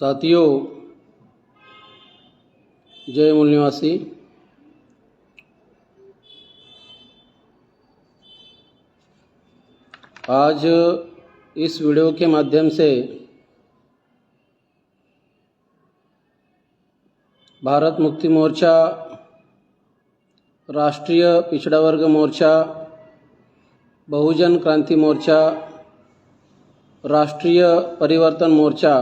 साथियों, जय मूल निवासी। आज इस वीडियो के माध्यम से भारत मुक्ति मोर्चा, राष्ट्रीय पिछड़ा वर्ग मोर्चा, बहुजन क्रांति मोर्चा, राष्ट्रीय परिवर्तन मोर्चा,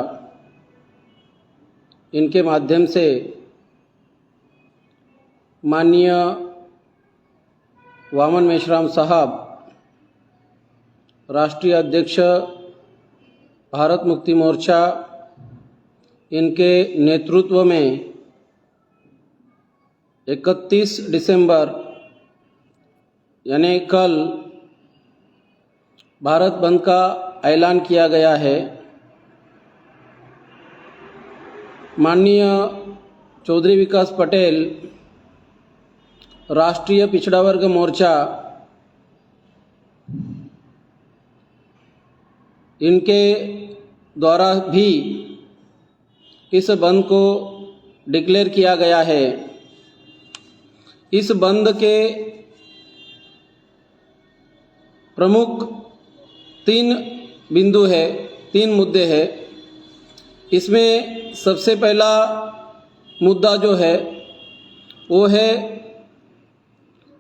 इनके माध्यम से माननीय वामन मेश्राम साहब, राष्ट्रीय अध्यक्ष भारत मुक्ति मोर्चा, इनके नेतृत्व में 31 दिसंबर यानी कल भारत बंद का ऐलान किया गया है। माननीय चौधरी विकास पटेल, राष्ट्रीय पिछड़ा वर्ग मोर्चा, इनके द्वारा भी इस बंद को डिक्लेयर किया गया है। इस बंद के प्रमुख 3 बिंदु है, 3 मुद्दे हैं। इसमें सबसे पहला मुद्दा जो है वो है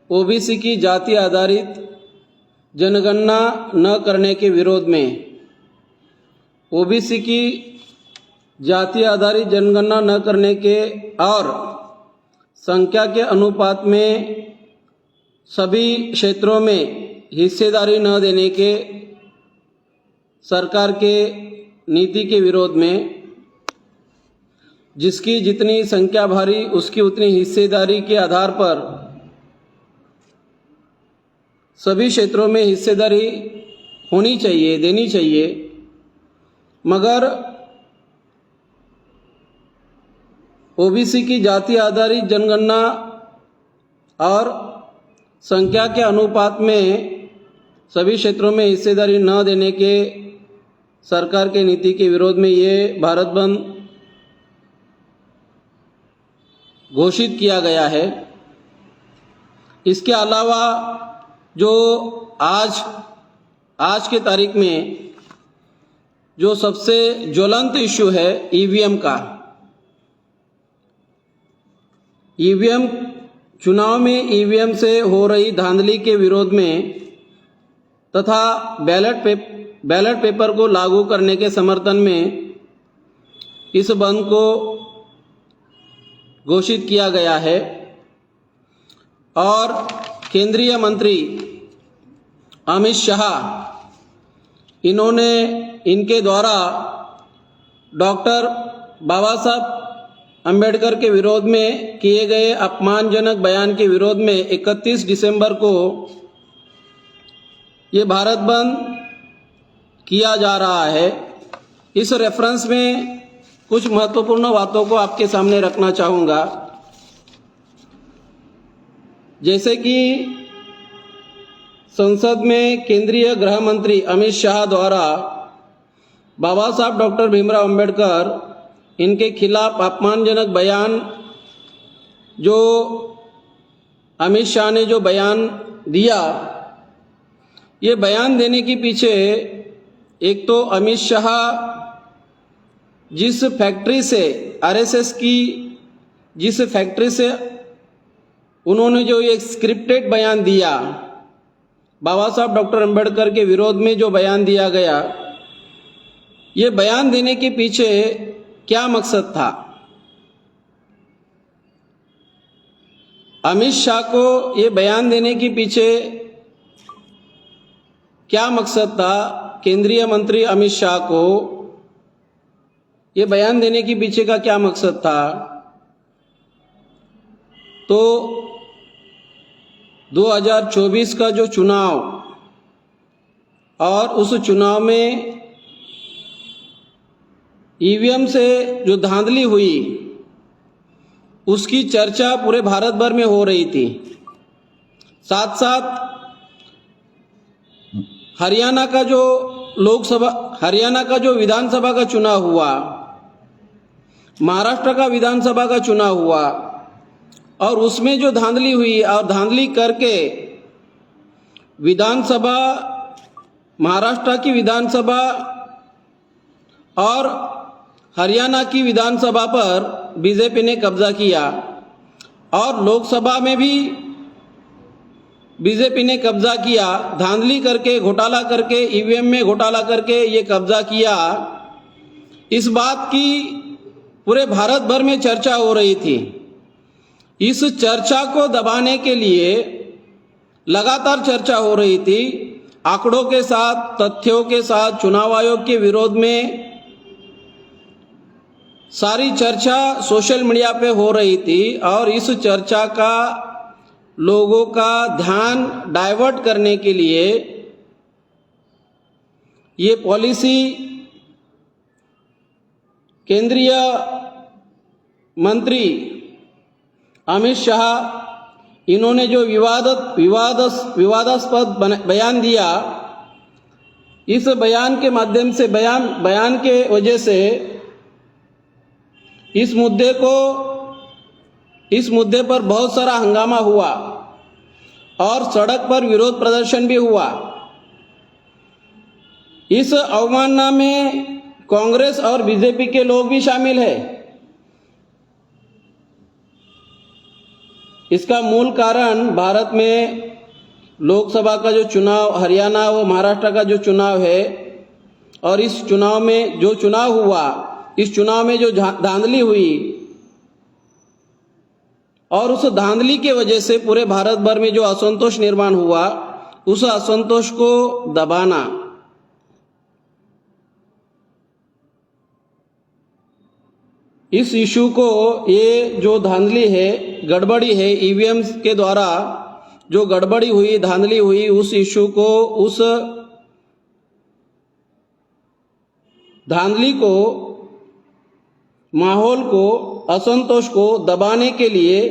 ओबीसी की जाति आधारित जनगणना न करने के विरोध में। ओबीसी की जाति आधारित जनगणना न करने के और संख्या के अनुपात में सभी क्षेत्रों में हिस्सेदारी न देने के सरकार के नीति के विरोध में। जिसकी जितनी संख्या भारी उसकी उतनी हिस्सेदारी के आधार पर सभी क्षेत्रों में हिस्सेदारी होनी चाहिए, देनी चाहिए। मगर ओबीसी की जाति आधारित जनगणना और संख्या के अनुपात में सभी क्षेत्रों में हिस्सेदारी न देने के सरकार के नीति के विरोध में ये भारत बंद घोषित किया गया है। इसके अलावा जो आज के तारीख में जो सबसे ज्वलंत इश्यू है ईवीएम का। ईवीएम चुनाव में ईवीएम से हो रही धांधली के विरोध में तथा बैलेट पेपर को लागू करने के समर्थन में इस बंद को घोषित किया गया है। और केंद्रीय मंत्री अमित शाह, इनके द्वारा डॉक्टर बाबा साहब अंबेडकर के विरोध में किए गए अपमानजनक बयान के विरोध में 31 दिसंबर को ये भारत बंद किया जा रहा है। इस रेफरेंस में कुछ महत्वपूर्ण बातों को आपके सामने रखना चाहूँगा। जैसे कि संसद में केंद्रीय गृह मंत्री अमित शाह द्वारा बाबा साहब डॉक्टर भीमराव अंबेडकर, इनके खिलाफ अपमानजनक बयान जो अमित शाह ने जो बयान दिया, ये बयान देने के पीछे एक तो अमित शाह जिस फैक्ट्री से आरएसएस की जिस फैक्ट्री से उन्होंने जो एक स्क्रिप्टेड बयान दिया, बाबा साहब डॉक्टर अंबेडकर के विरोध में जो बयान दिया गया, ये बयान देने के पीछे क्या मकसद था? अमित शाह को ये बयान देने के पीछे क्या मकसद था? केंद्रीय मंत्री अमित शाह को ये बयान देने के पीछे का क्या मकसद था? तो 2024 का जो चुनाव और उस चुनाव में ईवीएम से जो धांधली हुई उसकी चर्चा पूरे भारत भर में हो रही थी। साथ साथ हरियाणा का जो विधानसभा का चुनाव हुआ, महाराष्ट्र का विधानसभा का चुनाव हुआ और उसमें जो धांधली हुई और धांधली करके विधानसभा, महाराष्ट्र की विधानसभा और हरियाणा की विधानसभा पर बीजेपी ने कब्जा किया और लोकसभा में भी बीजेपी ने कब्जा किया। धांधली करके, घोटाला करके, ईवीएम में घोटाला करके ये कब्जा किया। इस बात की पूरे भारत भर में चर्चा हो रही थी। इस चर्चा को दबाने के लिए लगातार चर्चा हो रही थी, आंकड़ों के साथ, तथ्यों के साथ। चुनाव आयोग के विरोध में सारी चर्चा सोशल मीडिया पे हो रही थी और इस चर्चा का लोगों का ध्यान डाइवर्ट करने के लिए ये पॉलिसी केंद्रीय मंत्री अमित शाह, इन्होंने जो विवादास्पद बयान दिया, इस बयान के माध्यम से, बयान के वजह से इस मुद्दे पर बहुत सारा हंगामा हुआ और सड़क पर विरोध प्रदर्शन भी हुआ। इस अवमानना में कांग्रेस और बीजेपी के लोग भी शामिल हैं। इसका मूल कारण भारत में लोकसभा का जो चुनाव, हरियाणा व महाराष्ट्र का जो चुनाव है और इस चुनाव में जो चुनाव हुआ, इस चुनाव में जो धांधली हुई और उस धांधली के वजह से पूरे भारत भर में जो असंतोष निर्माण हुआ, उस असंतोष को दबाना, इस इशू को, ये जो धांधली है, गड़बड़ी है, ईवीएम के द्वारा जो गड़बड़ी हुई, धांधली हुई, उस इशू को, उस धांधली को, माहौल को, असंतोष को दबाने के लिए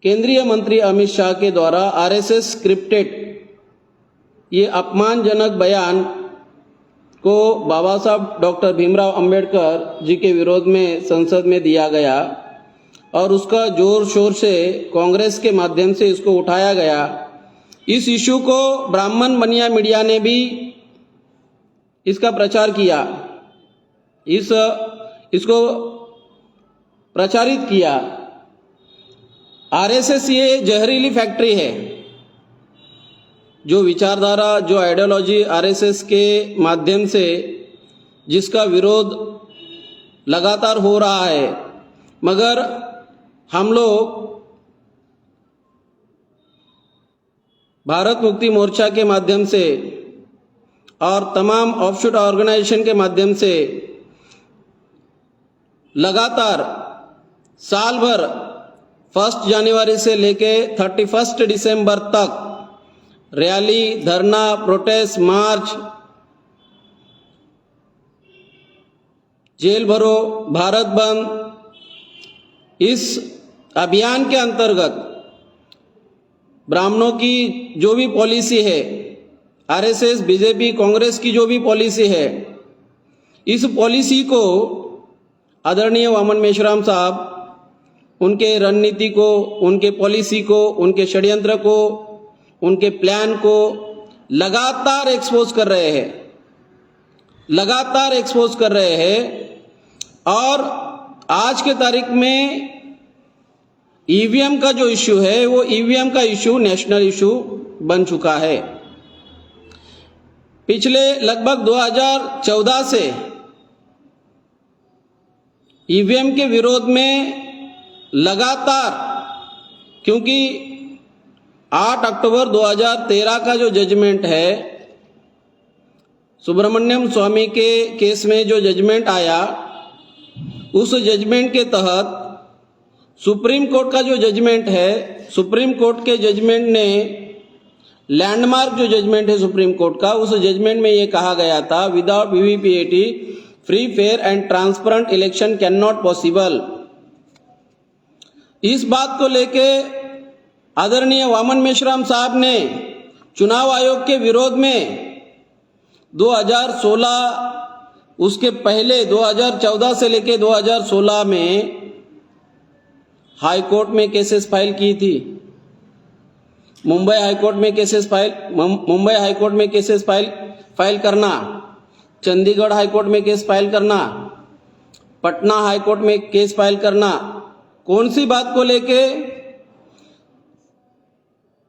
केंद्रीय मंत्री अमित शाह के द्वारा आरएसएस स्क्रिप्टेड ये अपमानजनक बयान को बाबा साहब डॉक्टर भीमराव अंबेडकर जी के विरोध में संसद में दिया गया और उसका जोर शोर से कांग्रेस के माध्यम से इसको उठाया गया। इस इशू को ब्राह्मण बनिया मीडिया ने भी इसका प्रचार किया, इसको प्रचारित किया। आरएसएस ये जहरीली फैक्ट्री है। जो विचारधारा, जो आइडियोलॉजी आरएसएस के माध्यम से जिसका विरोध लगातार हो रहा है, मगर हम लोग भारत मुक्ति मोर्चा के माध्यम से और तमाम ऑफशूट ऑर्गेनाइजेशन के माध्यम से लगातार साल भर 1 जनवरी से लेके 31 दिसंबर तक रैली, धरना, प्रोटेस्ट, मार्च, जेल भरो, भारत बंद, इस अभियान के अंतर्गत ब्राह्मणों की जो भी पॉलिसी है, आरएसएस, बीजेपी, कांग्रेस की जो भी पॉलिसी है, इस पॉलिसी को आदरणीय वामन मेश्राम साहब उनके रणनीति को, उनके पॉलिसी को, उनके षड्यंत्र को, उनके प्लान को लगातार एक्सपोज कर रहे हैं, लगातार एक्सपोज कर रहे हैं। और आज के तारीख में ईवीएम का जो इश्यू है, वो ईवीएम का इश्यू नेशनल इश्यू बन चुका है। पिछले लगभग 2014 से ईवीएम के विरोध में लगातार, क्योंकि 8 अक्टूबर 2013 का जो जजमेंट है, सुब्रमण्यम स्वामी के केस में जो जजमेंट आया, उस जजमेंट के तहत सुप्रीम कोर्ट का जो जजमेंट है, सुप्रीम कोर्ट के जजमेंट ने, लैंडमार्क जो जजमेंट है सुप्रीम कोर्ट का, उस जजमेंट में ये कहा गया था, without VVPAT free, fair and transparent election can not possible. इस बात को लेके आदरणीय वामन मेश्राम साहब ने चुनाव आयोग के विरोध में 2016 उसके पहले 2014 से लेके 2016 में हाई कोर्ट में केसेस फाइल की थी। मुंबई हाई कोर्ट में केसेस फाइल करना, चंडीगढ़ हाई कोर्ट में केस फाइल करना, पटना हाई कोर्ट में केस फाइल करना। कौन सी बात को लेके?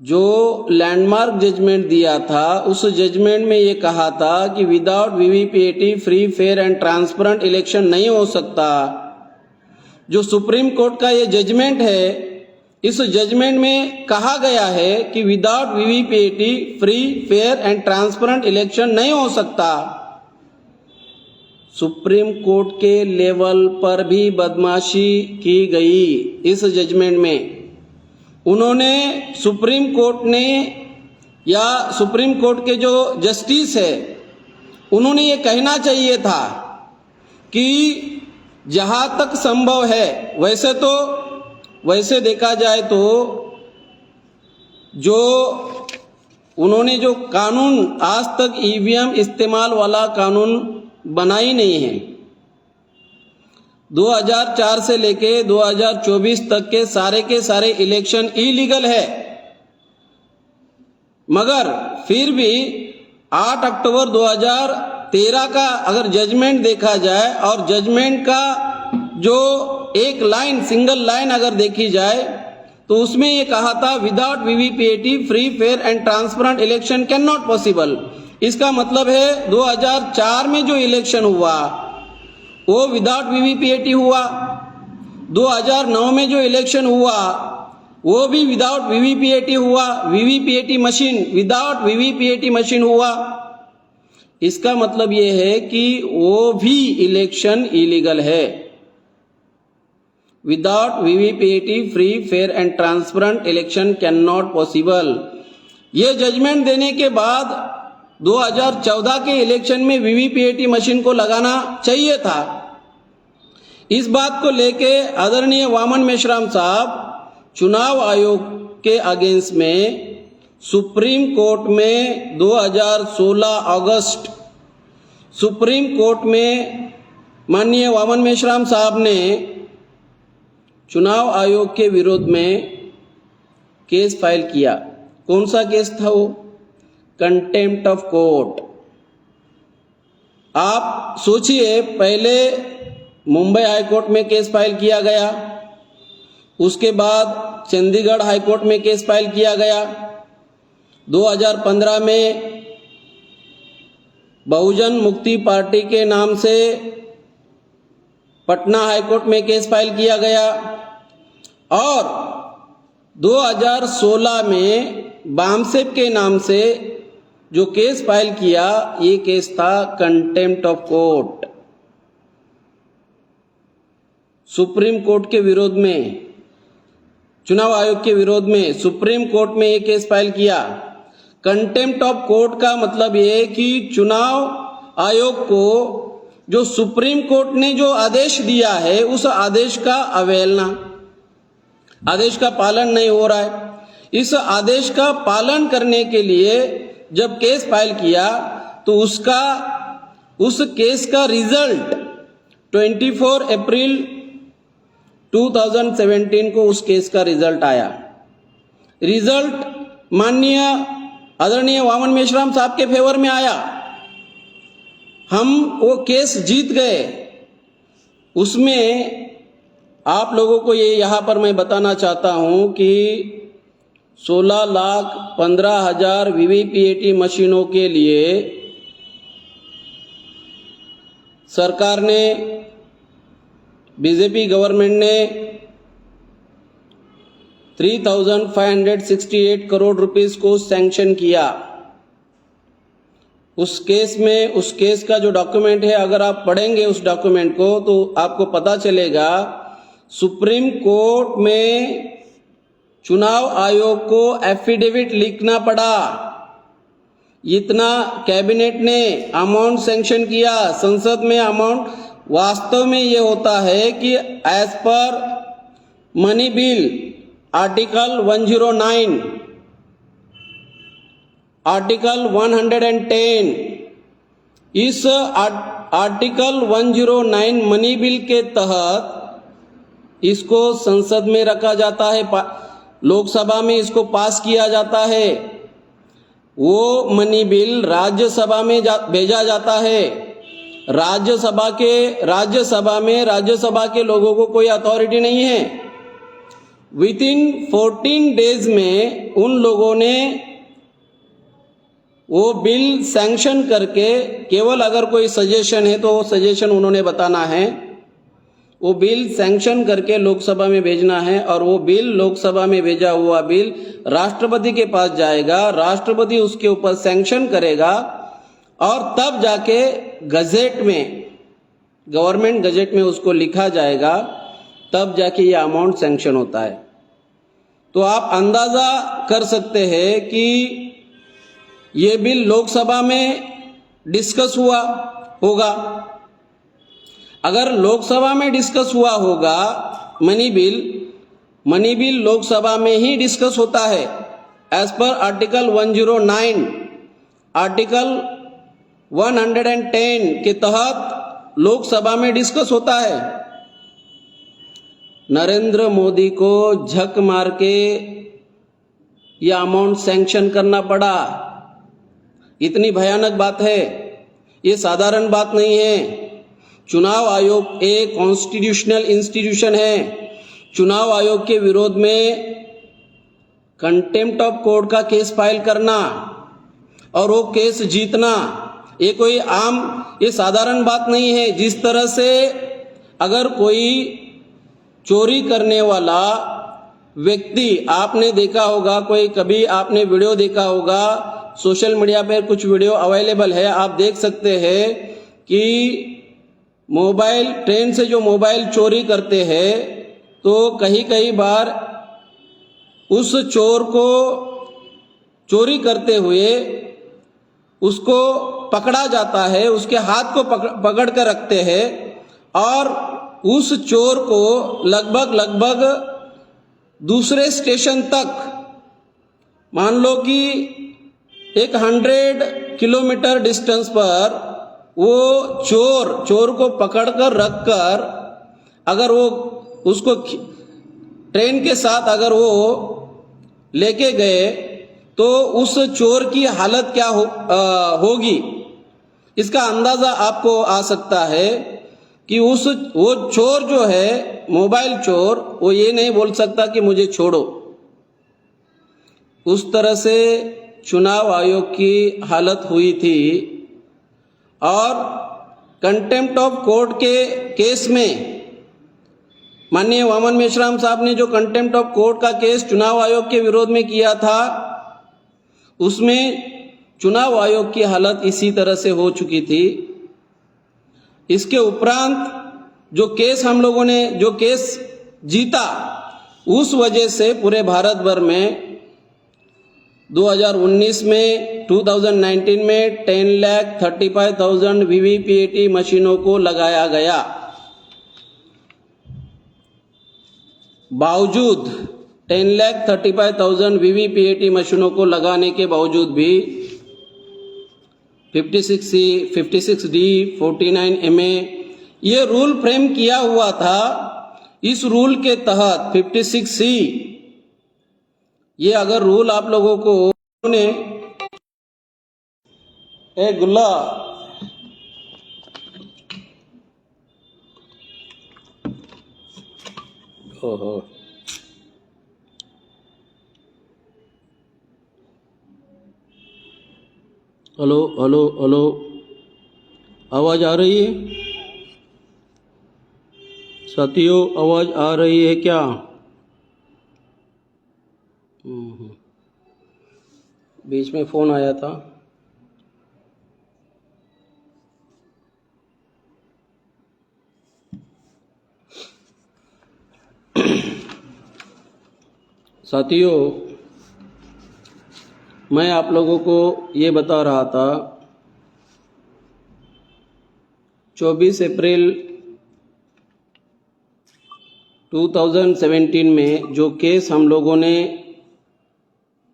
जो लैंडमार्क जजमेंट दिया था, उस जजमेंट में ये कहा था कि without VVPAT free fair and transparent election नहीं हो सकता। जो सुप्रीम कोर्ट का ये जजमेंट है, इस जजमेंट में कहा गया है कि without VVPAT free fair and transparent election नहीं हो सकता। सुप्रीम कोर्ट के लेवल पर भी बदमाशी की गई इस जजमेंट में। उन्होंने सुप्रीम कोर्ट ने या सुप्रीम कोर्ट के जो जस्टिस है, उन्होंने ये कहना चाहिए था कि जहां तक संभव है, वैसे देखा जाए तो जो उन्होंने जो कानून आज तक ईवीएम इस्तेमाल वाला कानून बनाई नहीं है। 2004 से लेके 2024 तक के सारे इलेक्शन इलीगल है। मगर फिर भी 8 अक्टूबर 2013 का अगर जजमेंट देखा जाए और जजमेंट का जो एक लाइन, सिंगल लाइन अगर देखी जाए तो उसमें ये कहा था without VVPAT free fair and transparent election can not possible. इसका मतलब है 2004 में जो इलेक्शन हुआ वो विदाउट वीवीपीएटी हुआ, 2009 में जो इलेक्शन हुआ वो भी विदाउट वीवीपीएटी हुआ, विदाउट वीवीपीएटी मशीन हुआ। इसका मतलब ये है कि वो भी इलेक्शन इलीगल है। Without VVPAT free fair and transparent election can not possible. ये जजमेंट देने के बाद 2014 के इलेक्शन में वीवीपीएटी मशीन को लगाना चाहिए था। इस बात को लेके आदरणीय वामन मेश्राम साहब चुनाव आयोग के अगेंस्ट में सुप्रीम कोर्ट में 2016 अगस्त सुप्रीम कोर्ट में माननीय वामन मेश्राम साहब ने चुनाव आयोग के विरोध में केस फाइल किया। कौन सा केस था वो? Contempt of court. आप सोचिए, पहले मुंबई हाई कोर्ट में केस फाइल किया गया, उसके बाद चंडीगढ़ हाई कोर्ट में केस फाइल किया गया, 2015 में बहुजन मुक्ति पार्टी के नाम से पटना हाई कोर्ट में केस फाइल किया गया और 2016 में बामसेप के नाम से जो केस फाइल किया, ये केस था contempt of court. Supreme court के विरोध में, चुनाव आयोग के विरोध में सुप्रीम कोर्ट में ये केस फाइल किया। कंटेम्प्ट ऑफ कोर्ट का मतलब ये है कि चुनाव आयोग को जो सुप्रीम कोर्ट ने जो आदेश दिया है, उस आदेश का अवहेलना, आदेश का पालन नहीं हो रहा है। इस आदेश का पालन करने के लिए जब केस फाइल किया तो उस केस का रिजल्ट 24 अप्रैल 2017 को उस केस का रिजल्ट आया। रिजल्ट माननीय आदरणीय वामन मेश्राम साहब के फेवर में आया। हम वो केस जीत गए। उसमें आप लोगों को ये यहाँ पर मैं बताना चाहता हूँ कि 16,15,000 वीवीपीएटी मशीनों के लिए सरकार ने, बीजेपी गवर्नमेंट ने 3,568 करोड़ रुपीस को सैंक्शन किया। उस केस का जो डॉक्यूमेंट है, अगर आप पढ़ेंगे उस डॉक्यूमेंट को तो आपको पता चलेगा सुप्रीम कोर्ट में चुनाव आयोग को एफिडेविट लिखना पड़ा। इतना कैबिनेट ने अमाउंट सैंक्शन किया, संसद में अमाउंट, वास्तव में ये होता है कि as per money bill article 109, article 110, इस आर्टिकल 109 मनी बिल के तहत इसको संसद में रखा जाता है, लोकसभा में इसको पास किया जाता है, वो मनी बिल राज्यसभा में भेजा जाता है। राज्यसभा के लोगों को कोई अथॉरिटी नहीं है। विद इन 14 डेज में उन लोगों ने वो बिल सैंक्शन करके, केवल अगर कोई सजेशन है तो वो सजेशन उन्होंने बताना है, वो बिल सैंक्शन करके लोकसभा में भेजना है और वो बिल लोकसभा में भेजा हुआ बिल राष्ट्रपति के पास जाएगा, राष्ट्रपति उसके ऊपर सैंक्शन करेगा और तब जाके गजेट में, गवर्नमेंट गजेट में उसको लिखा जाएगा, तब जाके ये अमाउंट सैंक्शन होता है। तो आप अंदाजा कर सकते हैं कि ये बिल लोकसभा में डिस्कस हुआ होगा। अगर लोकसभा में डिस्कस हुआ होगा मनी बिल लोकसभा में ही डिस्कस होता है। एज पर आर्टिकल 109, आर्टिकल 110 के तहत लोकसभा में डिस्कस होता है। नरेंद्र मोदी को झक मार के यह अमाउंट सैंक्शन करना पड़ा। इतनी भयानक बात है, ये साधारण बात नहीं है। चुनाव आयोग एक कॉन्स्टिट्यूशनल इंस्टीट्यूशन है। चुनाव आयोग के विरोध में कंटेम्प्ट ऑफ कोर्ट का केस फाइल करना और वो केस जीतना, ये कोई ये साधारण बात नहीं है। जिस तरह से अगर कोई चोरी करने वाला व्यक्ति, आपने देखा होगा, कोई कभी आपने वीडियो देखा होगा, सोशल मीडिया पर कुछ वीडियो अवेलेबल है, आप देख सकते हैं कि मोबाइल, ट्रेन से जो मोबाइल चोरी करते हैं तो कई बार उस चोर को चोरी करते हुए उसको पकड़ा जाता है, उसके हाथ को पकड़ कर रखते हैं और उस चोर को लगभग दूसरे स्टेशन तक, मान लो कि 100 किलोमीटर डिस्टेंस पर वो चोर को पकड़कर रखकर, अगर वो उसको ट्रेन के साथ अगर वो लेके गए तो उस चोर की हालत क्या होगी, इसका अंदाजा आपको आ सकता है कि वो चोर जो है, मोबाइल चोर, वो ये नहीं बोल सकता कि मुझे छोड़ो। उस तरह से चुनाव आयोग की हालत हुई थी। और कंटेम्प्ट ऑफ कोर्ट के केस में माननीय वामन मेश्राम साहब ने जो कंटेम्प्ट ऑफ कोर्ट का केस चुनाव आयोग के विरोध में किया था, उसमें चुनाव आयोग की हालत इसी तरह से हो चुकी थी। इसके उपरांत जो केस हम लोगों ने जो केस जीता, उस वजह से पूरे भारत भर में 2019 में 2019 में 10,35,000 वीवीपीएटी मशीनों को लगाया गया। बावजूद 10,35,000 वीवीपीएटी मशीनों को लगाने के बावजूद भी 56C, 56D, 49MA ये रूल फ्रेम किया हुआ था। इस रूल के तहत 56C, ये अगर रूल आप लोगों को ने गुल्ला ओहो हेलो आवाज आ रही है साथियों? आवाज आ रही है क्या? बीच में फोन आया था। साथियों, मैं आप लोगों को ये बता रहा था 24 अप्रैल 2017 में जो केस हम लोगों ने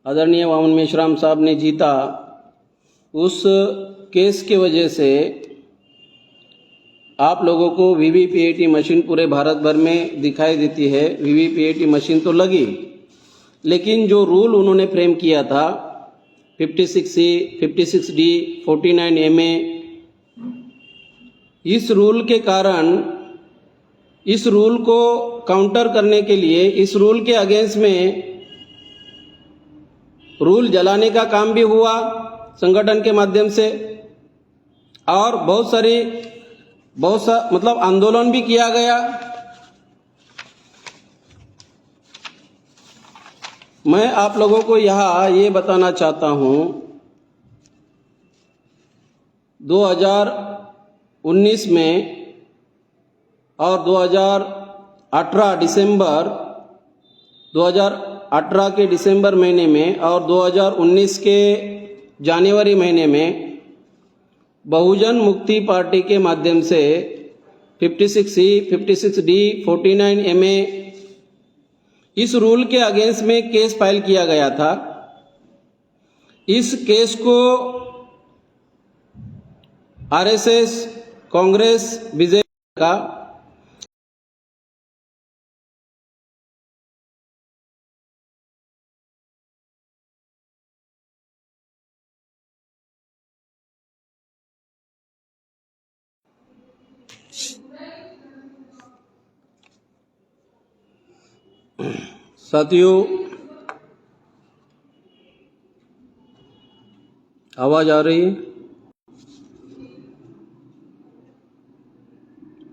आदरणीय वामन मेश्राम साहब ने जीता, उस केस के वजह से आप लोगों को वीवीपीएटी मशीन पूरे भारत भर में दिखाई देती है। वीवीपीएटी मशीन तो लगी, लेकिन जो रूल उन्होंने फ्रेम किया था 56C, 56D, 49MA, इस रूल के कारण, इस रूल को काउंटर करने के लिए, इस रूल के अगेंस्ट में रूल जलाने का काम भी हुआ संगठन के माध्यम से, और बहुत सा मतलब आंदोलन भी किया गया। मैं आप लोगों को यहाँ ये बताना चाहता हूँ 2019 में और 2018 के दिसंबर महीने में और 2019 के जनवरी महीने में बहुजन मुक्ति पार्टी के माध्यम से 56C, 56D, 49MA इस रूल के अगेंस्ट में केस फाइल किया गया था। इस केस को आरएसएस, कांग्रेस, बीजेपी का साथियों, आवाज आ रही है?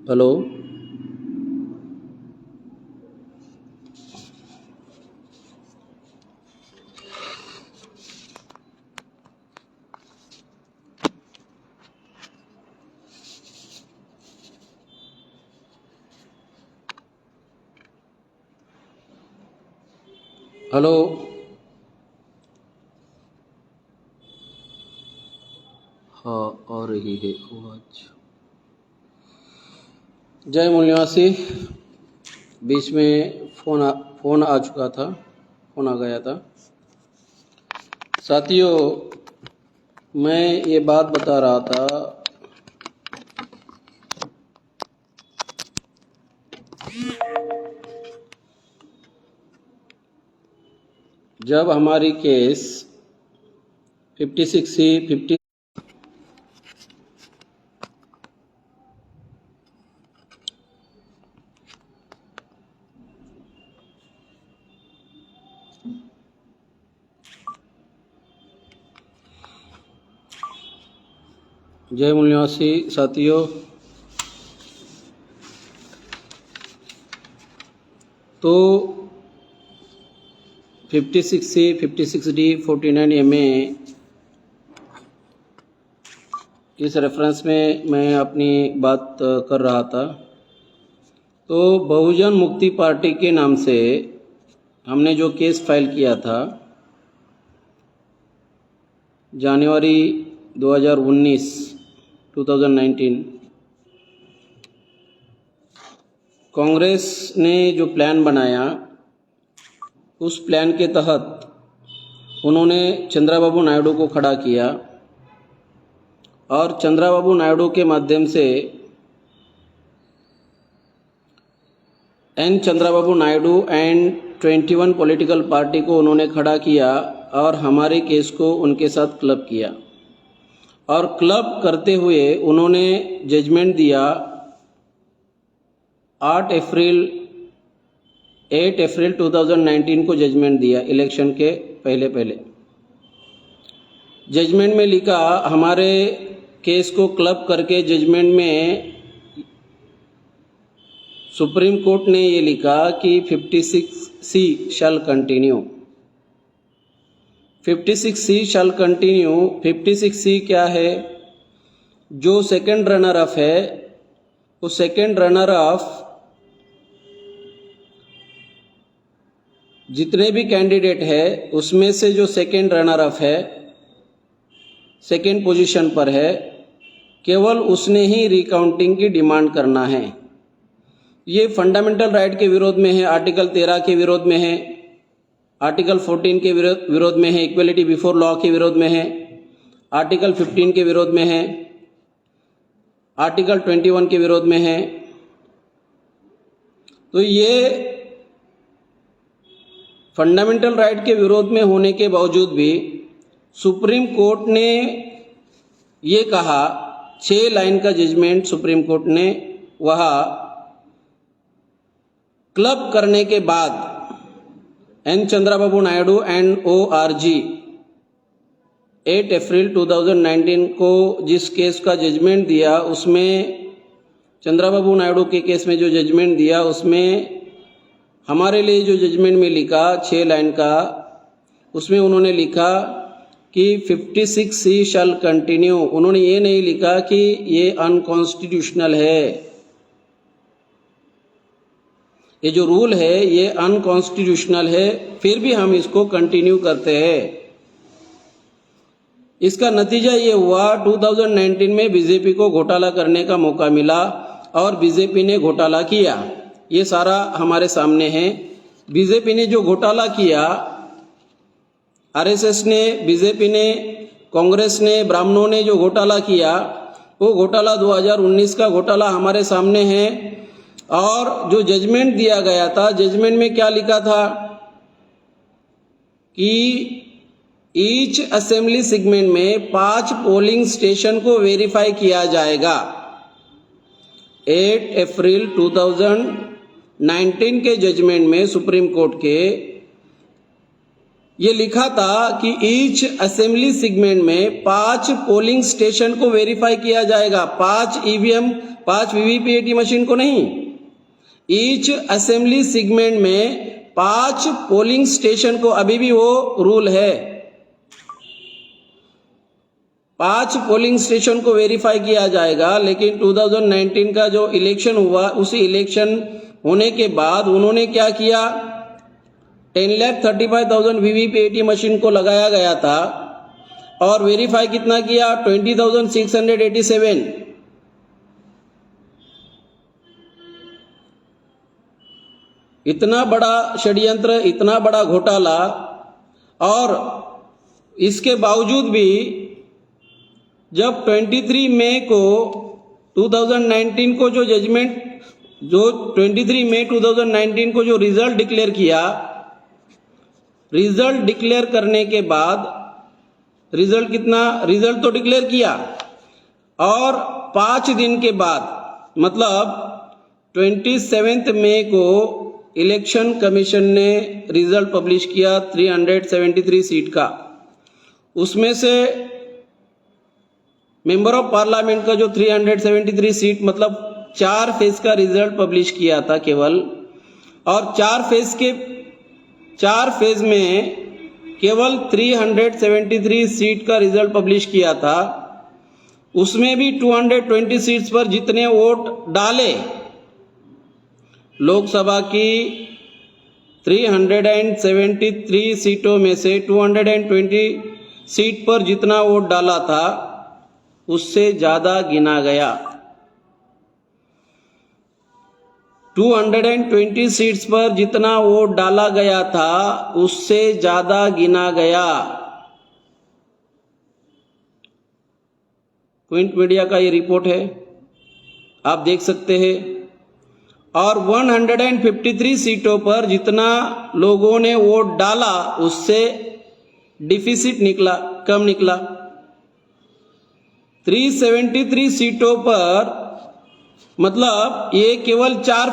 हेलो, हेलो, हाँ आ रही है आवाज। जय मूल निवासी, बीच में फोन आ चुका था, फोन आ गया था। साथियों, मैं ये बात बता रहा था, जब हमारी केस 56C, 50 जय मूल निवासी साथियों, तो 56C, 56D, 49MA इस रेफरेंस में मैं अपनी बात कर रहा था। तो बहुजन मुक्ति पार्टी के नाम से हमने जो केस फाइल किया था जनवरी 2019 कांग्रेस ने जो प्लान बनाया, उस प्लान के तहत उन्होंने चंद्रबाबू नायडू को खड़ा किया और चंद्रबाबू नायडू के माध्यम से N Chandrababu Naidu and 21 political party को उन्होंने खड़ा किया और हमारे केस को उनके साथ क्लब किया, और क्लब करते हुए उन्होंने जजमेंट दिया 8 अप्रैल 2019 को जजमेंट दिया, इलेक्शन के पहले। जजमेंट में लिखा, हमारे केस को क्लब करके जजमेंट में सुप्रीम कोर्ट ने ये लिखा कि 56C shall continue. 56C shall continue. 56C क्या है? जो सेकंड रनर अप है, वो सेकंड रनर अप जितने भी कैंडिडेट है उसमें से जो सेकंड रनर अप है, सेकंड पोजीशन पर है, केवल उसने ही रिकाउंटिंग की डिमांड करना है। ये फंडामेंटल राइट के विरोध में है, आर्टिकल 13 के विरोध में है, आर्टिकल 14 के विरोध में है, इक्वलिटी बिफोर लॉ के विरोध में है, आर्टिकल 15 के विरोध में है, आर्टिकल 21 के विरोध में है। तो ये फंडामेंटल राइट के विरोध में होने के बावजूद भी सुप्रीम कोर्ट ने ये कहा, 6 लाइन का जजमेंट सुप्रीम कोर्ट ने वहाँ क्लब करने के बाद N Chandrababu Naidu and ORG 8 April 2019 को जिस केस का जजमेंट दिया, उसमें चंद्रबाबू नायडू के केस में जो जजमेंट दिया, उसमें हमारे लिए जो जजमेंट में लिखा 6 लाइन का, उसमें उन्होंने लिखा कि 56C शैल कंटिन्यू। उन्होंने ये नहीं लिखा कि ये अनकॉन्स्टिट्यूशनल है, ये जो रूल है ये अनकॉन्स्टिट्यूशनल है, फिर भी हम इसको कंटिन्यू करते हैं। इसका नतीजा ये हुआ 2019 में बीजेपी को घोटाला करने का मौका मिला और बीजेपी ने घोटाला किया। ये सारा हमारे सामने है। बीजेपी ने जो घोटाला किया, आरएसएस ने, बीजेपी ने, कांग्रेस ने, ब्राह्मणों ने जो घोटाला किया, वो घोटाला 2019 का घोटाला हमारे सामने है। और जो जजमेंट दिया गया था, जजमेंट में क्या लिखा था कि ईच असेंबली सेगमेंट में 5 पोलिंग स्टेशन को वेरीफाई किया जाएगा। 8 अप्रैल 2019 के जजमेंट में सुप्रीम कोर्ट के ये लिखा था कि ईच असेंबली सेगमेंट में 5 पोलिंग स्टेशन को वेरीफाई किया जाएगा, 5 EVM, 5 VVPAT मशीन को नहीं। ईच असेंबली सेगमेंट में 5 पोलिंग स्टेशन को, अभी भी वो रूल है, 5 पोलिंग स्टेशन को वेरीफाई किया जाएगा। लेकिन 2019 का जो इलेक्शन हुआ, उसी इलेक्शन होने के बाद उन्होंने क्या किया, 10,35,000 VVPAT मशीन को लगाया गया था और वेरीफाई कितना किया, 20,687। इतना बड़ा षड्यंत्र, इतना बड़ा घोटाला, और इसके बावजूद भी जब 23 मई को 2019 को जो जजमेंट, जो 23 मई 2019 को जो रिजल्ट डिक्लेयर किया, रिजल्ट डिक्लेयर करने के बाद, रिजल्ट कितना, रिजल्ट तो डिक्लेयर किया और 5 दिन के बाद, मतलब 27 मई को इलेक्शन कमीशन ने रिजल्ट पब्लिश किया 373 सीट का। उसमें से मेंबर ऑफ पार्लियामेंट का जो 373 सीट, मतलब 4 फेज का रिजल्ट पब्लिश किया था केवल, और 4 फेज में केवल 373 सीट का रिजल्ट पब्लिश किया था। उसमें भी 220 सीट्स पर जितने वोट डाले, लोकसभा की 373 सीटों में से 220 सीट पर जितना वोट डाला था, उससे ज्यादा गिना गया। 220 सीट्स पर जितना वोट डाला गया था, उससे ज्यादा गिना गया। क्विंट मीडिया का ये रिपोर्ट है, आप देख सकते हैं। और 153 सीटों पर जितना लोगों ने वोट डाला, उससे डिफिसिट निकला, कम निकला। 373 सीटों पर, मतलब ये केवल 4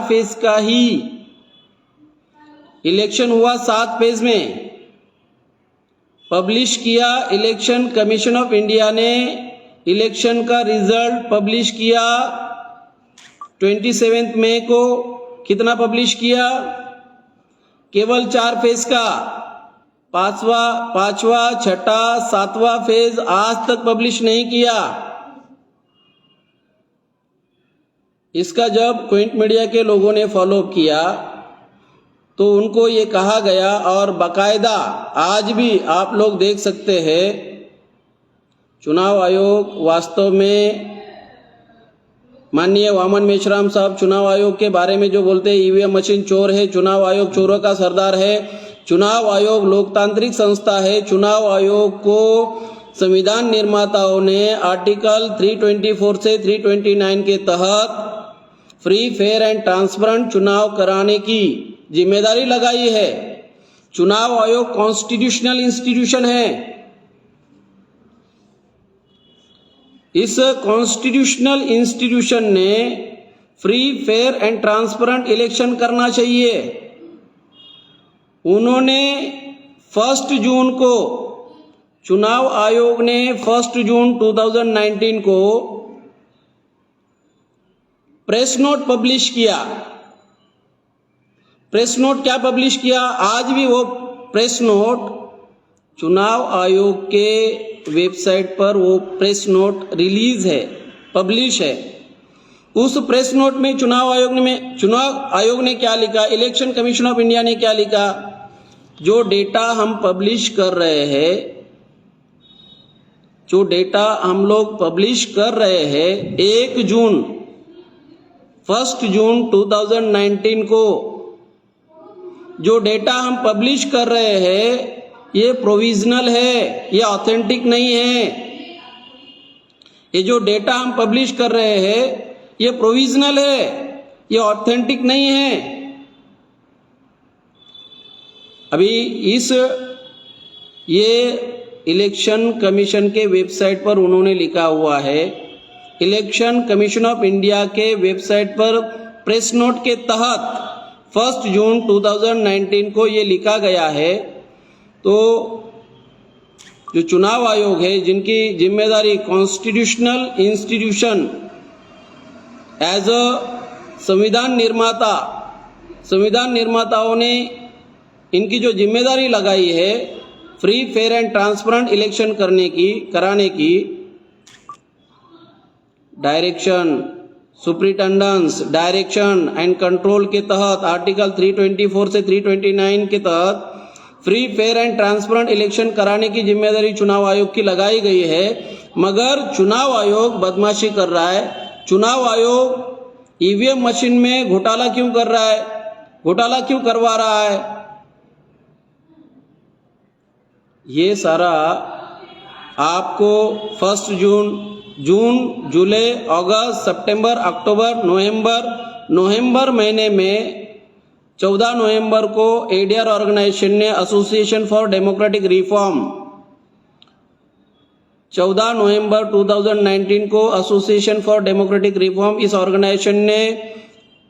फेज का ही इलेक्शन हुआ। 7 फेज में पब्लिश किया। इलेक्शन कमीशन ऑफ इंडिया ने इलेक्शन का रिजल्ट पब्लिश किया 27 मई को। कितना पब्लिश किया? केवल 4 फेज का। पांचवा, छठा, 7वां फेज आज तक पब्लिश नहीं किया। इसका जब क्विंट मीडिया के लोगों ने फॉलो किया तो उनको ये कहा गया, और बाकायदा आज भी आप लोग देख सकते हैं, चुनाव आयोग वास्तव में, माननीय वामन मेश्राम साहब चुनाव आयोग के बारे में जो बोलते हैं ईवीएम मशीन चोर है, चुनाव आयोग चोरों का सरदार है, चुनाव आयोग लोकतांत्रिक संस्था है। चुनाव आयोग को संविधान निर्माताओं ने आर्टिकल 324 से 329 के तहत फ्री, फेयर एंड ट्रांसपेरेंट चुनाव कराने की जिम्मेदारी लगाई है। चुनाव आयोग कॉन्स्टिट्यूशनल इंस्टीट्यूशन है। इस कॉन्स्टिट्यूशनल इंस्टीट्यूशन ने free, fair and transparent election करना चाहिए। उन्होंने 1 जून को, चुनाव आयोग ने 1 जून 2019 को प्रेस नोट पब्लिश किया। प्रेस नोट क्या पब्लिश किया? आज भी वो प्रेस नोट चुनाव आयोग के वेबसाइट पर वो प्रेस नोट रिलीज है, पब्लिश है। उस प्रेस नोट में चुनाव आयोग ने क्या लिखा, इलेक्शन कमीशन ऑफ इंडिया ने क्या लिखा, जो डेटा हम पब्लिश कर रहे हैं, जो डेटा हम लोग पब्लिश कर रहे हैं 1 जून 2019 को जो डेटा हम पब्लिश कर रहे हैं ये प्रोविजनल है, ये ऑथेंटिक नहीं है। ये जो डेटा हम पब्लिश कर रहे हैं ये प्रोविजनल है, ये ऑथेंटिक नहीं है। अभी ये इलेक्शन कमीशन के वेबसाइट पर उन्होंने लिखा हुआ है, इलेक्शन कमीशन ऑफ इंडिया के वेबसाइट पर प्रेस नोट के तहत 1 जून 2019 को ये लिखा गया है। तो जो चुनाव आयोग है, जिनकी जिम्मेदारी कॉन्स्टिट्यूशनल इंस्टीट्यूशन एज अ संविधान निर्माताओं ने इनकी जो जिम्मेदारी लगाई है free, fair and transparent election कराने की डायरेक्शन, सुप्रिटेंडेंस, डायरेक्शन एंड कंट्रोल के तहत आर्टिकल 324 से 329 के तहत free, fair and transparent election कराने की जिम्मेदारी चुनाव आयोग की लगाई गई है। मगर चुनाव आयोग बदमाशी कर रहा है। चुनाव आयोग ईवीएम मशीन में घोटाला क्यों कर रहा है, घोटाला क्यों करवा रहा है? ये सारा आपको 1 जून, जुलाई, अगस्त, सितंबर, अक्टूबर, नवंबर महीने में 14 नवंबर को एडीआर ऑर्गेनाइजेशन ने एसोसिएशन फॉर डेमोक्रेटिक रिफॉर्म 14 नवंबर 2019 को एसोसिएशन फॉर डेमोक्रेटिक रिफॉर्म, इस ऑर्गेनाइजेशन ने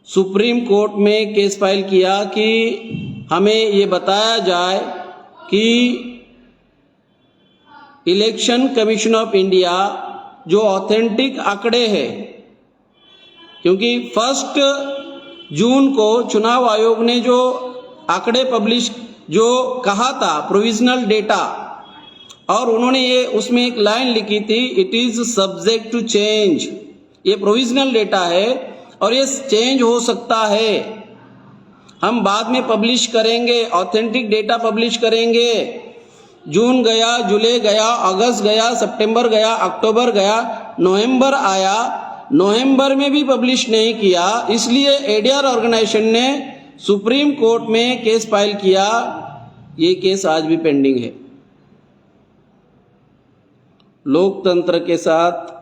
सुप्रीम कोर्ट में केस फाइल किया कि हमें ये बताया जाए कि इलेक्शन कमीशन ऑफ इंडिया जो ऑथेंटिक आंकड़े हैं, क्योंकि 1 जून को चुनाव आयोग ने जो आंकड़े पब्लिश जो कहा था प्रोविजनल डेटा, और उन्होंने ये उसमें एक लाइन लिखी थी, it is subject to change. ये प्रोविजनल डेटा है और ये चेंज हो सकता है, हम बाद में पब्लिश करेंगे, ऑथेंटिक डेटा पब्लिश करेंगे। जून गया, जुलाई गया, अगस्त गया, सितंबर गया, अक्टूबर गया, नवंबर आया, नवंबर में भी पब्लिश नहीं किया, इसलिए एडीआर ऑर्गेनाइजेशन ने सुप्रीम कोर्ट में केस फाइल किया। ये केस आज भी पेंडिंग है। लोकतंत्र के साथ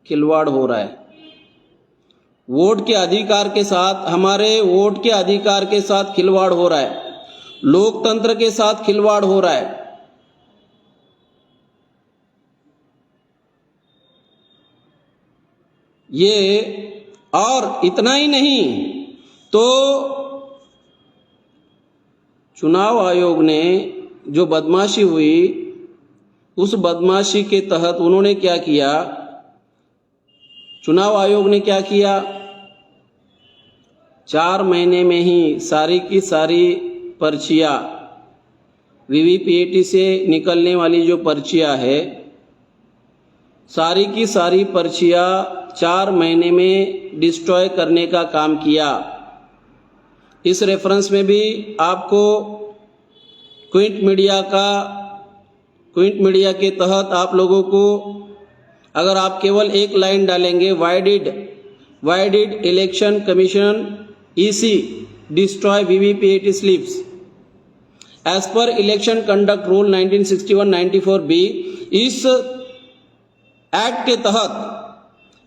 खिलवाड़ हो रहा है। वोट के अधिकार के साथ, हमारे वोट के अधिकार के साथ खिलवाड़ हो रहा है, लोकतंत्र के साथ खिलवाड़ हो रहा है। ये और इतना ही नहीं, तो चुनाव आयोग ने जो बदमाशी हुई, उस बदमाशी के तहत उन्होंने क्या किया, चुनाव आयोग ने क्या किया, 4 महीने में ही सारी की सारी पर्चियां, वीवीपीएटी से निकलने वाली जो पर्चियां है, सारी की सारी पर्चियां 4 महीने में डिस्ट्रॉय करने का काम किया। इस रेफरेंस में भी आपको क्विंट मीडिया के तहत आप लोगों को, अगर आप केवल एक लाइन डालेंगे, why did election commission EC destroy VVPAT slips, as per election conduct rule 1961-94B। इस एक्ट के तहत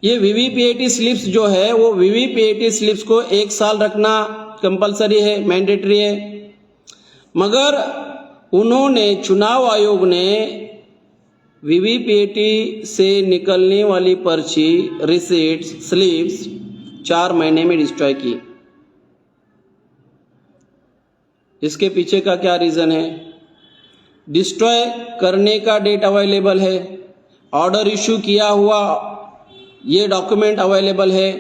ये वीवीपीएटी स्लिप्स जो है वो वीवीपीएटी स्लिप्स को 1 साल रखना कंपलसरी है, मैंडेटरी है। मगर उन्होंने, चुनाव आयोग ने वीवीपीएटी से निकलने वाली पर्ची, रिसीट्स, स्लिप्स 4 महीने में डिस्ट्रॉय की। इसके पीछे का क्या रीजन है? डिस्ट्रॉय करने का डेट अवेलेबल है, ऑर्डर इशू किया हुआ ये डॉक्यूमेंट अवेलेबल है।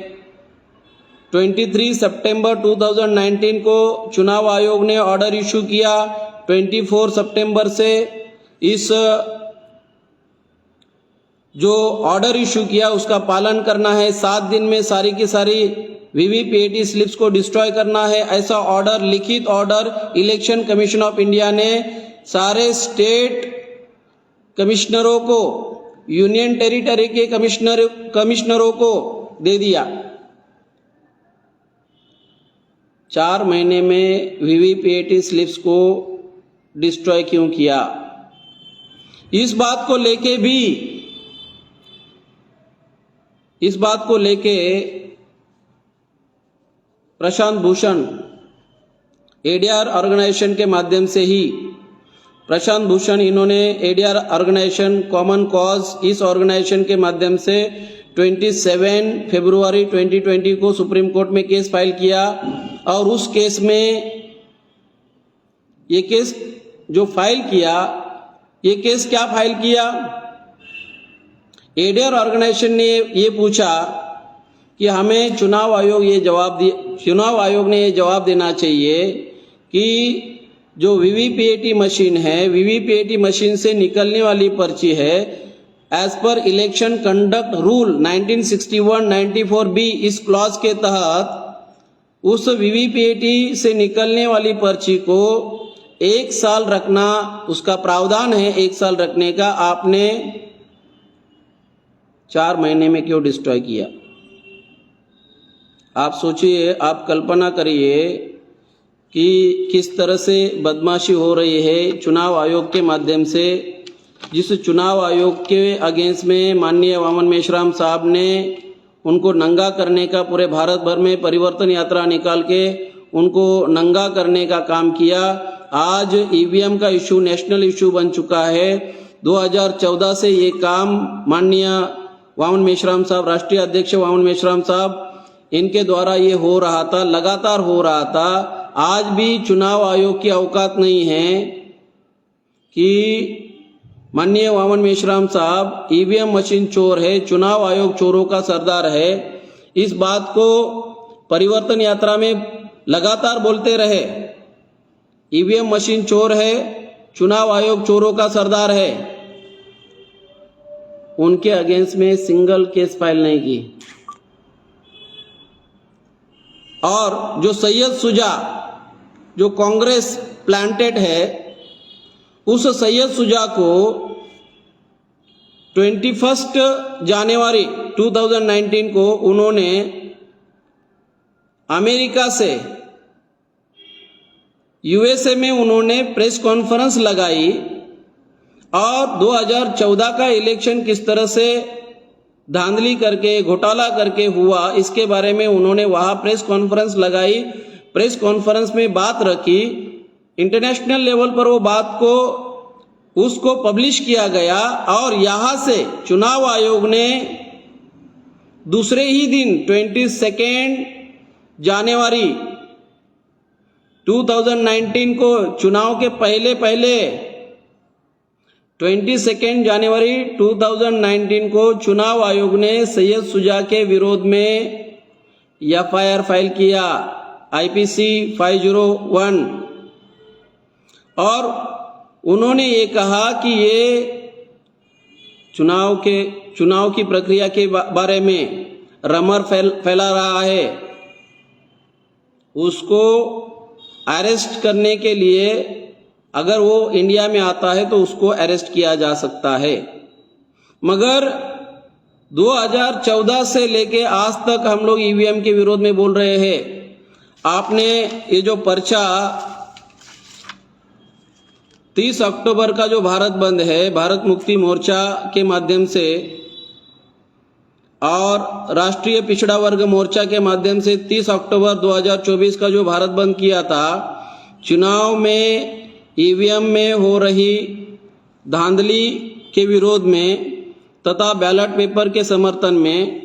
23 सितंबर 2019 को चुनाव आयोग ने ऑर्डर इशू किया। 24 सितंबर से इस जो ऑर्डर इशू किया उसका पालन करना है। 7 दिन में सारी की सारी वीवीपीएटी स्लिप्स को डिस्ट्रॉय करना है। ऐसा ऑर्डर, लिखित order election commission of India ने सारे स्टेट कमिश्नरों को, यूनियन टेरिटरी के कमिश्नरों को दे दिया। 4 महीने में वीवीपीएटी स्लिप्स को डिस्ट्रॉय क्यों किया? इस बात को लेके प्रशांत भूषण एडीआर ऑर्गेनाइजेशन के माध्यम से ही, प्रशांत भूषण इन्होंने एडीआर ऑर्गेनाइजेशन, कॉमन कॉज, इस ऑर्गेनाइजेशन के माध्यम से 27 फरवरी 2020 को सुप्रीम कोर्ट में केस फाइल किया। और उस केस में, ये केस जो फाइल किया, ये केस क्या फाइल किया? एडीआर ऑर्गेनाइजेशन ने ये पूछा कि हमें चुनाव आयोग ने ये जवाब देना चाहिए कि जो वीवीपीएटी मशीन है, वीवीपीएटी मशीन से निकलने वाली पर्ची है, as per election conduct rule 1961-94B, इस क्लॉज के तहत उस वीवीपीएटी से निकलने वाली पर्ची को 1 साल रखना, उसका प्रावधान है 1 साल रखने का। आपने 4 महीने में क्यों डिस्ट्रॉय किया? आप सोचिए, आप कल्पना करिए कि किस तरह से बदमाशी हो रही है चुनाव आयोग के माध्यम से। जिस चुनाव आयोग के अगेंस्ट में माननीय वामन मेश्राम साहब ने उनको नंगा करने का, पूरे भारत भर में परिवर्तन यात्रा निकाल के उनको नंगा करने का काम किया। आज ईवीएम का इशू नेशनल इशू बन चुका है। 2014 से ये काम माननीय वामन मेश्राम साहब, राष्ट्रीय अध्यक्ष वामन मेश्राम साहब, इनके द्वारा ये हो रहा था, लगातार हो रहा था। आज भी चुनाव आयोग की औकात नहीं है कि माननीय वामन मेश्राम साहब ईवीएम मशीन चोर है, चुनाव आयोग चोरों का सरदार है। इस बात को परिवर्तन यात्रा में लगातार बोलते रहे, ईवीएम मशीन चोर है, चुनाव आयोग चोरों का सरदार है। उनके अगेंस्ट में सिंगल केस फाइल नहीं की। और जो सैयद शुजा, जो कांग्रेस प्लांटेड है, उस सैयद शुजा को 21 जनवरी 2019 को उन्होंने अमेरिका से, यूएसए में उन्होंने प्रेस कॉन्फ्रेंस लगाई और 2014 का इलेक्शन किस तरह से धांधली करके, घोटाला करके हुआ, इसके बारे में उन्होंने वहां प्रेस कॉन्फ्रेंस लगाई। प्रेस कॉन्फ्रेंस में बात रखी, इंटरनेशनल लेवल पर वो बात को, उसको पब्लिश किया गया। और यहां से चुनाव आयोग ने दूसरे ही दिन 22 जनवरी 2019 को, चुनाव के पहले 22 जनवरी 2019 को चुनाव आयोग ने सैयद शुजा के विरोध में एफआईआर फाइल किया, IPC 501। और उन्होंने ये कहा कि ये चुनाव की प्रक्रिया के बारे में रमर फैला रहा है, उसको अरेस्ट करने के लिए अगर वो इंडिया में आता है तो उसको अरेस्ट किया जा सकता है। मगर 2014 से लेके आज तक हम लोग ईवीएम के विरोध में बोल रहे हैं। आपने ये जो पर्चा 30 अक्टूबर का जो भारत बंद है, भारत मुक्ति मोर्चा के माध्यम से और राष्ट्रीय पिछड़ा वर्ग मोर्चा के माध्यम से 30 अक्टूबर 2024 का जो भारत बंद किया था, चुनाव में ईवीएम में हो रही धांधली के विरोध में तथा बैलेट पेपर के समर्थन में,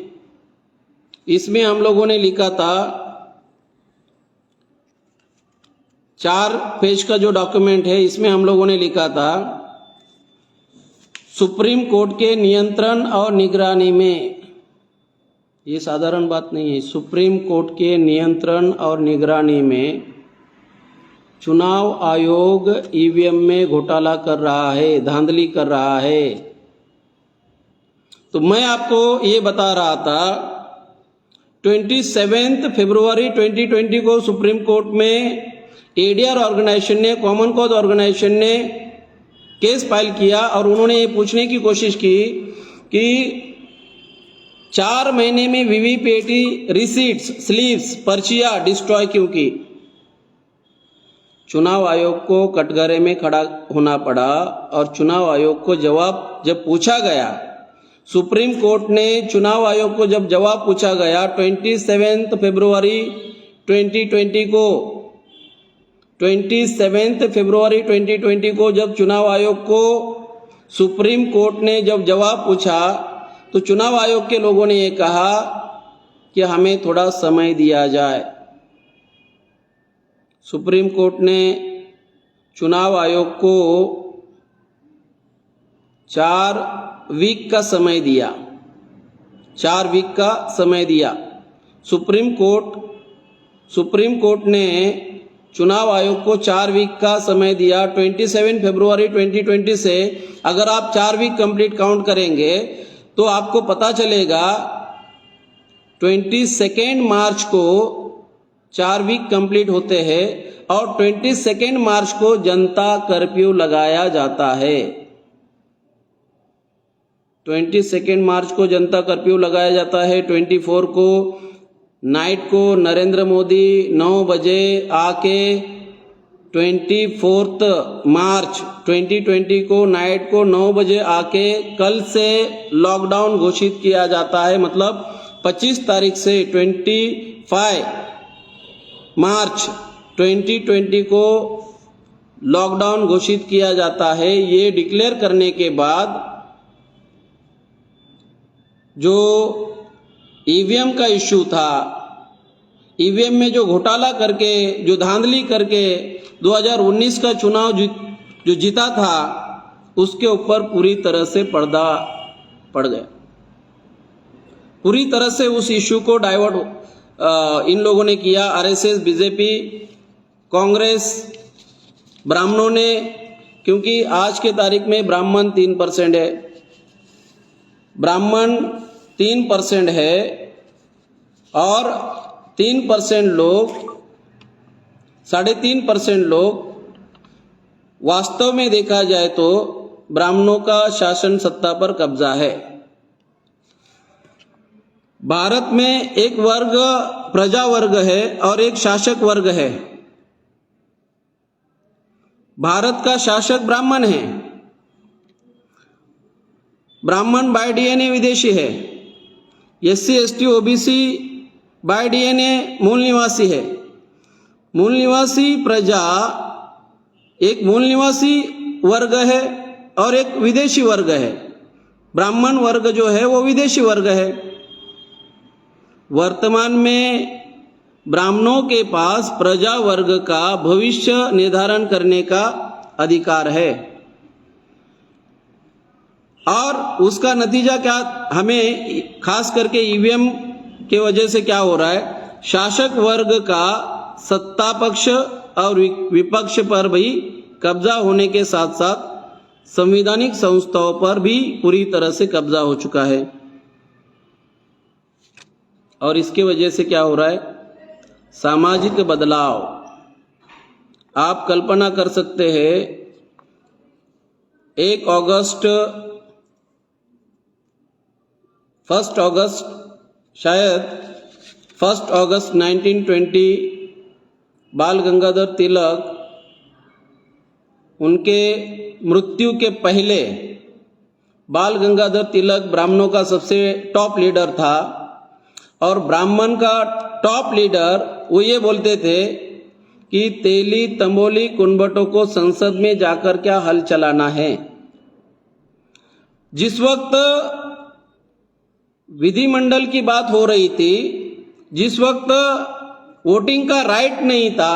इसमें हम लोगों ने लिखा था, 4 पेज का जो डॉक्यूमेंट है, इसमें हम लोगों ने लिखा था, सुप्रीम कोर्ट के नियंत्रण और निगरानी में, ये साधारण बात नहीं है, सुप्रीम कोर्ट के नियंत्रण और निगरानी में चुनाव आयोग ईवीएम में घोटाला कर रहा है, धांधली कर रहा है। तो मैं आपको ये बता रहा था, 27 फरवरी 2020 को सुप्रीम कोर्ट में एडीआर ऑर्गेनाइजेशन ने, कॉमन कॉज ऑर्गेनाइजेशन ने केस फाइल किया और उन्होंने ये पूछने की कोशिश की कि 4 महीने में वीवीपीएटी रिसीट्स, स्लीव्स, पर्चियां डिस्ट्रॉय क्यों की। चुनाव आयोग को कटघरे में खड़ा होना पड़ा और चुनाव आयोग को जवाब जब पूछा गया, सुप्रीम कोर्ट ने चुनाव आयोग को जब जवाब पूछा गया 27 फरवरी 2020 को, 27 फरवरी 2020 को जब चुनाव आयोग को सुप्रीम कोर्ट ने जब जवाब पूछा, तो चुनाव आयोग के लोगों ने ये कहा कि हमें थोड़ा समय दिया जाए। सुप्रीम कोर्ट ने चुनाव आयोग को 4 वीक का समय दिया, 4 वीक का समय दिया। सुप्रीम कोर्ट ने चुनाव आयोग को 4 वीक का समय दिया। 27 फरवरी 2020 से अगर आप 4 वीक कंप्लीट काउंट करेंगे तो आपको पता चलेगा 22 मार्च को 4 वीक कंप्लीट होते हैं और 22 मार्च को जनता कर्फ्यू लगाया जाता है। 22 मार्च को जनता कर्फ्यू लगाया जाता है। 24 को नाइट को नरेंद्र मोदी 9 बजे आके 24 मार्च 2020 को नाइट को 9 बजे आके कल से लॉकडाउन घोषित किया जाता है। मतलब 25 तारीख से 25 मार्च 2020 को लॉकडाउन घोषित किया जाता है। ये डिक्लेयर करने के बाद जो ईवीएम का इश्यू था, ईवीएम में जो घोटाला करके, जो धांधली करके 2019 का चुनाव जो जीता था, उसके ऊपर पूरी तरह से पर्दा पड़ गया। पूरी तरह से उस इश्यू को डाइवर्ट इन लोगों ने किया, आरएसएस, बीजेपी, कांग्रेस, ब्राह्मणों ने, क्योंकि आज के तारीख में ब्राह्मण 3% है, ब्राह्मण 3% है और 3% लोग, 3.5% लोग वास्तव में देखा जाए तो ब्राह्मणों का शासन सत्ता पर कब्जा है। भारत में एक वर्ग प्रजा वर्ग है और एक शासक वर्ग है। भारत का शासक ब्राह्मण है। ब्राह्मण बाय डीएनए विदेशी है। SC, ST, OBC bye DNA मूल निवासी है। मूल निवासी प्रजा एक मूल निवासी वर्ग है और एक विदेशी वर्ग है। ब्राह्मण वर्ग जो है वो विदेशी वर्ग है। वर्तमान में ब्राह्मणों के पास प्रजा वर्ग का भविष्य निर्धारण करने का अधिकार है और उसका नतीजा क्या, हमें खास करके ईवीएम के वजह से क्या हो रहा है, शासक वर्ग का सत्ता पक्ष और विपक्ष पर भी कब्जा होने के साथ साथ संवैधानिक संस्थाओं पर भी पूरी तरह से कब्जा हो चुका है। और इसके वजह से क्या हो रहा है, सामाजिक बदलाव। आप कल्पना कर सकते हैं 1 अगस्त शायद 1 अगस्त 1920 बाल गंगाधर तिलक उनके मृत्यु के पहले बाल गंगाधर तिलक ब्राह्मणों का सबसे टॉप लीडर था और ब्राह्मण का टॉप लीडर वो ये बोलते थे कि तेली तंबोली कुनबटों को संसद में जाकर क्या हल चलाना है। जिस वक्त विधिमंडल की बात हो रही थी, जिस वक्त वोटिंग का राइट नहीं था,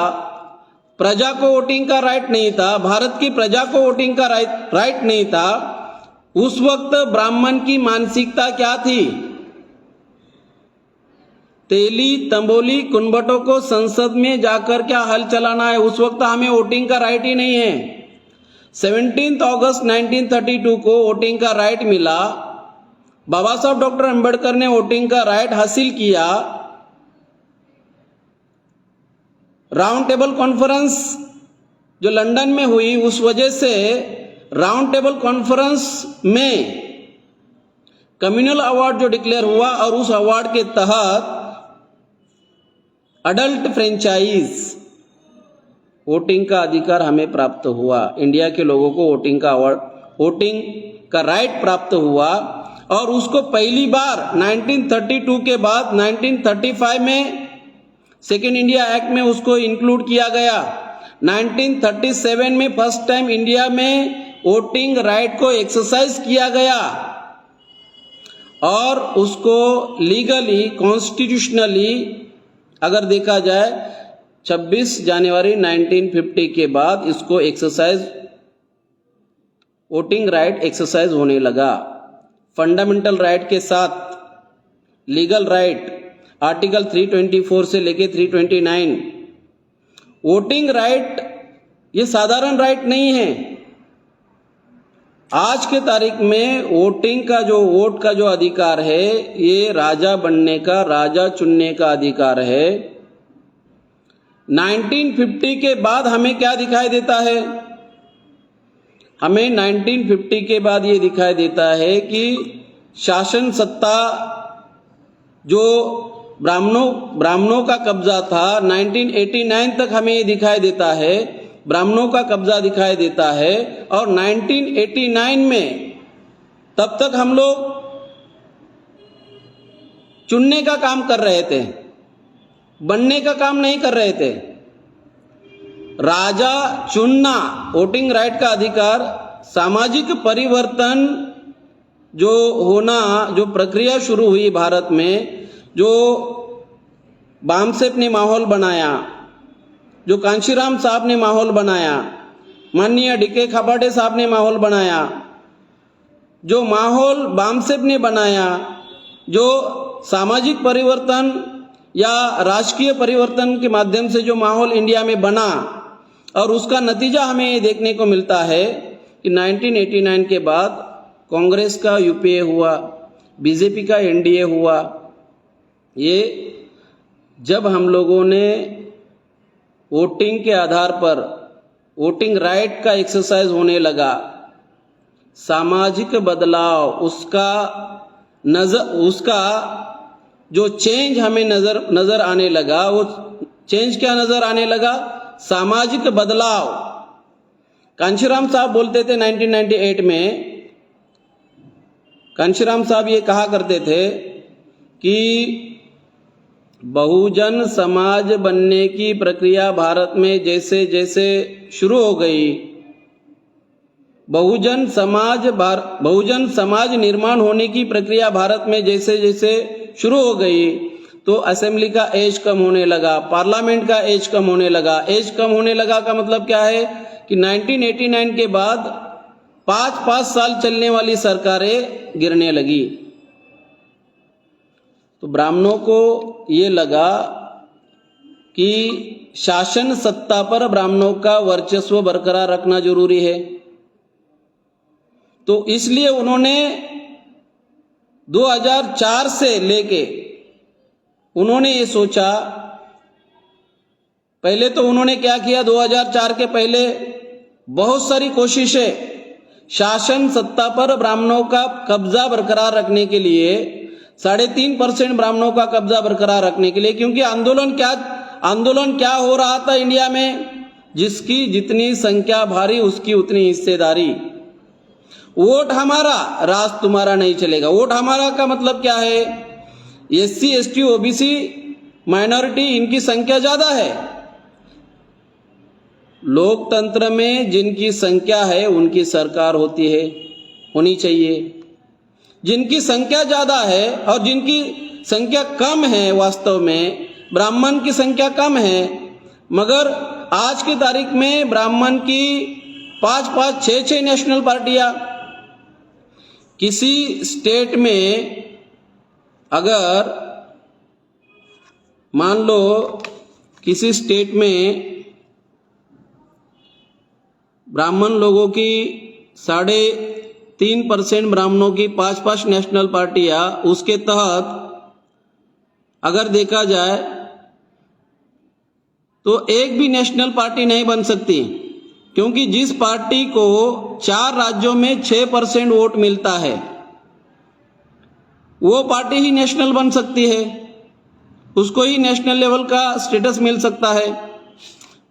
प्रजा को वोटिंग का राइट नहीं था, भारत की प्रजा को वोटिंग का राइट नहीं था, उस वक्त ब्राह्मण की मानसिकता क्या थी? तेली तंबोली कुनबटों को संसद में जाकर क्या हल चलाना है। उस वक्त हमें वोटिंग का राइट ही नहीं है। 17 अगस्त 1932 को वोटिंग का राइट मिला। बाबा साहब डॉक्टर अंबेडकर ने वोटिंग का राइट हासिल किया। राउंड टेबल कॉन्फ्रेंस जो लंदन में हुई, उस वजह से राउंड टेबल कॉन्फ्रेंस में कम्युनल अवार्ड जो डिक्लेयर हुआ और उस अवार्ड के तहत अडल्ट फ्रेंचाइज वोटिंग का अधिकार हमें प्राप्त हुआ। इंडिया के लोगों को वोटिंग का राइट प्राप्त हुआ और उसको पहली बार 1932 के बाद 1935 में सेकेंड इंडिया एक्ट में उसको इंक्लूड किया गया। 1937 में फर्स्ट टाइम इंडिया में वोटिंग राइट को एक्सरसाइज किया गया और उसको लीगली कॉन्स्टिट्यूशनली अगर देखा जाए 26 जनवरी 1950 के बाद इसको एक्सरसाइज वोटिंग राइट एक्सरसाइज होने लगा। फंडामेंटल राइट के साथ लीगल राइट आर्टिकल 324 से लेके 329। वोटिंग राइट ये साधारण राइट नहीं है। आज के तारीख में वोटिंग का जो वोट का जो अधिकार है, ये राजा बनने का, राजा चुनने का अधिकार है। 1950 के बाद हमें क्या दिखाई देता है? हमें 1950 के बाद ये दिखाई देता है कि शासन सत्ता जो ब्राह्मणों का कब्जा था, 1989 तक हमें ये दिखाई देता है ब्राह्मणों का कब्जा दिखाई देता है। और 1989 में तब तक हम लोग चुनने का काम कर रहे थे, बनने का काम नहीं कर रहे थे। राजा चुनना, वोटिंग राइट का अधिकार, सामाजिक परिवर्तन जो होना, जो प्रक्रिया शुरू हुई भारत में, जो बामसेप ने माहौल बनाया, जो कांशीराम साहब ने माहौल बनाया, माननीय डीके खापाटे साहब ने माहौल बनाया, जो माहौल बामसेप ने बनाया, जो सामाजिक परिवर्तन या राजकीय परिवर्तन के माध्यम से जो माहौल इंडिया में बना और उसका नतीजा हमें ये देखने को मिलता है कि 1989 के बाद कांग्रेस का यूपीए हुआ, बीजेपी का एनडीए हुआ। ये जब हम लोगों ने वोटिंग के आधार पर वोटिंग राइट का एक्सरसाइज होने लगा, सामाजिक बदलाव, उसका जो चेंज हमें नजर आने लगा, वो चेंज क्या नजर आने लगा? सामाजिक बदलाव। कांशीराम साहब बोलते थे 1998 में, कांशीराम साहब ये कहा करते थे कि बहुजन समाज बनने की प्रक्रिया भारत में जैसे जैसे शुरू हो गई, बहुजन समाज निर्माण होने की प्रक्रिया भारत में जैसे जैसे शुरू हो गई, तो असेंबली का एज कम होने लगा, पार्लियामेंट का एज कम होने लगा। एज कम होने लगा का मतलब क्या है कि 1989 के बाद 5-5 साल चलने वाली सरकारें गिरने लगी। तो ब्राह्मणों को ये लगा कि शासन सत्ता पर ब्राह्मणों का वर्चस्व बरकरार रखना जरूरी है। तो इसलिए उन्होंने 2004 से लेके उन्होंने ये सोचा, पहले तो उन्होंने क्या किया, 2004 के पहले बहुत सारी कोशिशें शासन सत्ता पर ब्राह्मणों का कब्जा बरकरार रखने के लिए, 3.5% ब्राह्मणों का कब्जा बरकरार रखने के लिए, क्योंकि आंदोलन क्या हो रहा था इंडिया में, जिसकी जितनी संख्या भारी उसकी उतनी हिस्सेदारी। वोट हमारा, राज तुम्हारा नहीं चलेगा। वोट हमारा का मतलब क्या है? एससी, एसटी, ओबीसी, माइनॉरिटी, इनकी संख्या ज्यादा है। लोकतंत्र में जिनकी संख्या है उनकी सरकार होती है, होनी चाहिए। जिनकी संख्या ज्यादा है और जिनकी संख्या कम है, वास्तव में ब्राह्मण की संख्या कम है, मगर आज की तारीख में ब्राह्मण की 5-5, 6-6 नेशनल पार्टियां। किसी स्टेट में अगर मान लो किसी स्टेट में ब्राह्मण लोगों की 3.5% ब्राह्मणों की 5-5 नेशनल पार्टियां, उसके तहत अगर देखा जाए तो एक भी नेशनल पार्टी नहीं बन सकती, क्योंकि जिस पार्टी को 4 राज्यों में 6% वोट मिलता है वो पार्टी ही नेशनल बन सकती है, उसको ही नेशनल लेवल का स्टेटस मिल सकता है।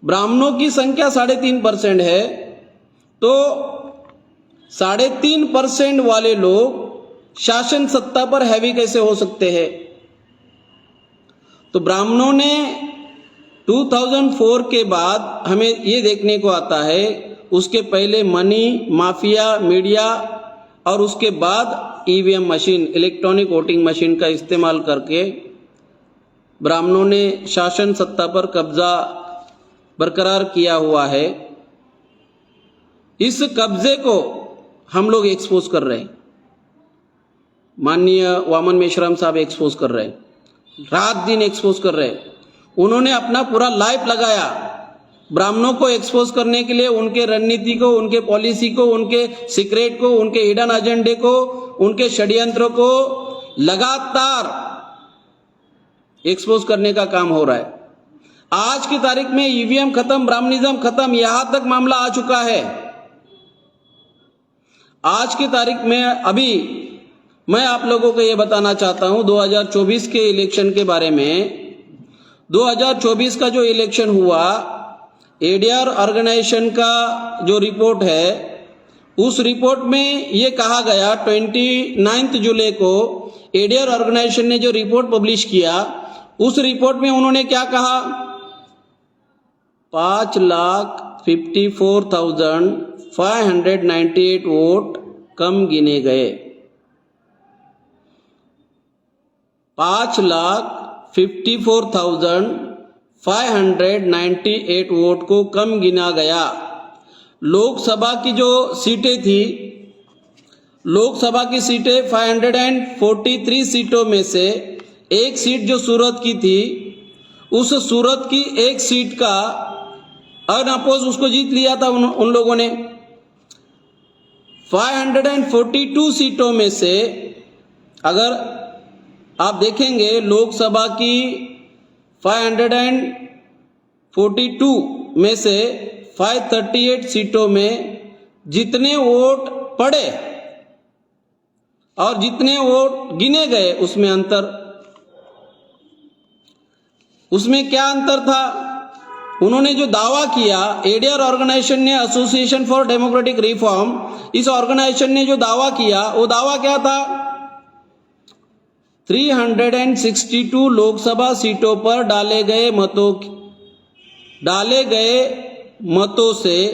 ब्राह्मणों की संख्या 3.5% है, तो 3.5% वाले लोग शासन सत्ता पर हैवी कैसे हो सकते हैं? तो ब्राह्मणों ने 2004 के बाद हमें ये देखने को आता है, उसके पहले मनी माफिया, मीडिया और उसके बाद EVM machine, electronic voting machine का इस्तेमाल करके ब्राह्मणों ने शासन सत्ता पर कब्जा बरकरार किया हुआ है। इस कब्जे को हम लोग एक्सपोज कर रहे हैं, माननीय वामन मेश्राम साहब एक्सपोज कर रहे हैं, रात दिन एक्सपोज कर रहे हैं। उन्होंने अपना पूरा लाइफ लगाया ब्राह्मणों को एक्सपोज करने के लिए, उनके रणनीति को, उनके पॉलिसी को, उनके सीक्रेट को, उनके हिडन एजेंडे को, उनके षड्यंत्र को लगातार एक्सपोज करने का काम हो रहा है। आज की तारीख में ईवीएम खत्म, ब्राह्मणिज्म खत्म, यहां तक मामला आ चुका है। आज की तारीख में अभी मैं आप लोगों को यह बताना चाहता हूं 2024 के इलेक्शन के बारे में। 2024 का जो इलेक्शन हुआ, एडीआर ऑर्गेनाइजेशन का जो रिपोर्ट है, उस रिपोर्ट में यह कहा गया 29 जुलाई को एडीआर ऑर्गेनाइजेशन ने जो रिपोर्ट पब्लिश किया, उस रिपोर्ट में उन्होंने क्या कहा? 5,54,598 वोट कम गिने गए। 5,54,598 वोट को कम गिना गया। लोकसभा की जो सीटें थी, लोकसभा की सीटें 543 सीटों में से एक सीट जो सूरत की थी, उस सूरत की एक सीट का अनअपोज उसको जीत लिया था उन लोगों ने। 542 सीटों में से अगर आप देखेंगे, लोकसभा की 542 में से 538 सीटों में जितने वोट पड़े और जितने वोट गिने गए, उसमें अंतर, उसमें क्या अंतर था? उन्होंने जो दावा किया, एडीआर ऑर्गेनाइजेशन ने, एसोसिएशन फॉर डेमोक्रेटिक रिफॉर्म, इस ऑर्गेनाइजेशन ने जो दावा किया, वो दावा क्या था? 362 लोकसभा सीटों पर डाले गए मतों से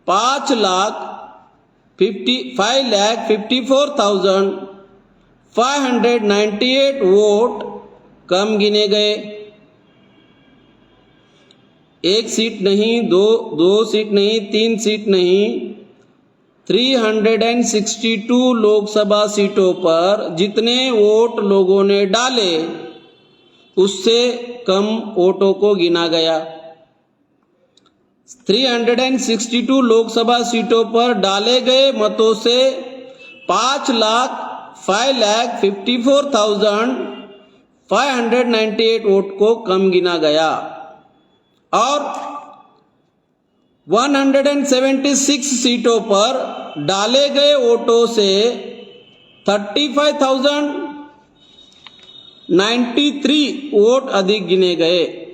5,54,598 वोट कम गिने गए। एक सीट नहीं, दो सीट नहीं, 3 सीट नहीं, 362 लोकसभा सीटों पर जितने वोट लोगों ने डाले, उससे कम वोटों को गिना गया। 362 लोकसभा सीटों पर डाले गए मतों से 5,54,598 वोट को कम गिना गया और 176 सीटों पर डाले गए वोटों से 35,093 वोट अधिक गिने गए।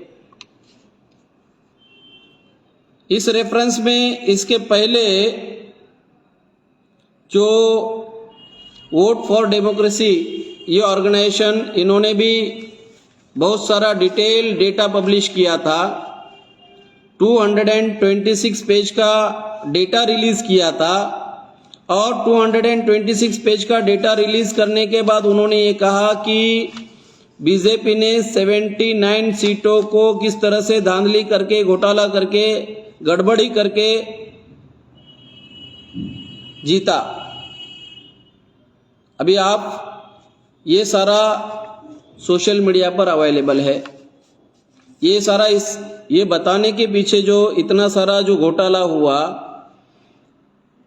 इस रेफरेंस में इसके पहले जो वोट फॉर डेमोक्रेसी ये ऑर्गेनाइजेशन, इन्होंने भी बहुत सारा डिटेल डेटा पब्लिश किया था। 226 पेज का डेटा रिलीज किया था और 226 पेज का डेटा रिलीज करने के बाद उन्होंने ये कहा कि बीजेपी ने 79 सीटों को किस तरह से धांधली करके, घोटाला करके, गड़बड़ी करके जीता। अभी आप ये सारा सोशल मीडिया पर अवेलेबल है। ये सारा ये बताने के पीछे जो इतना सारा जो घोटाला हुआ,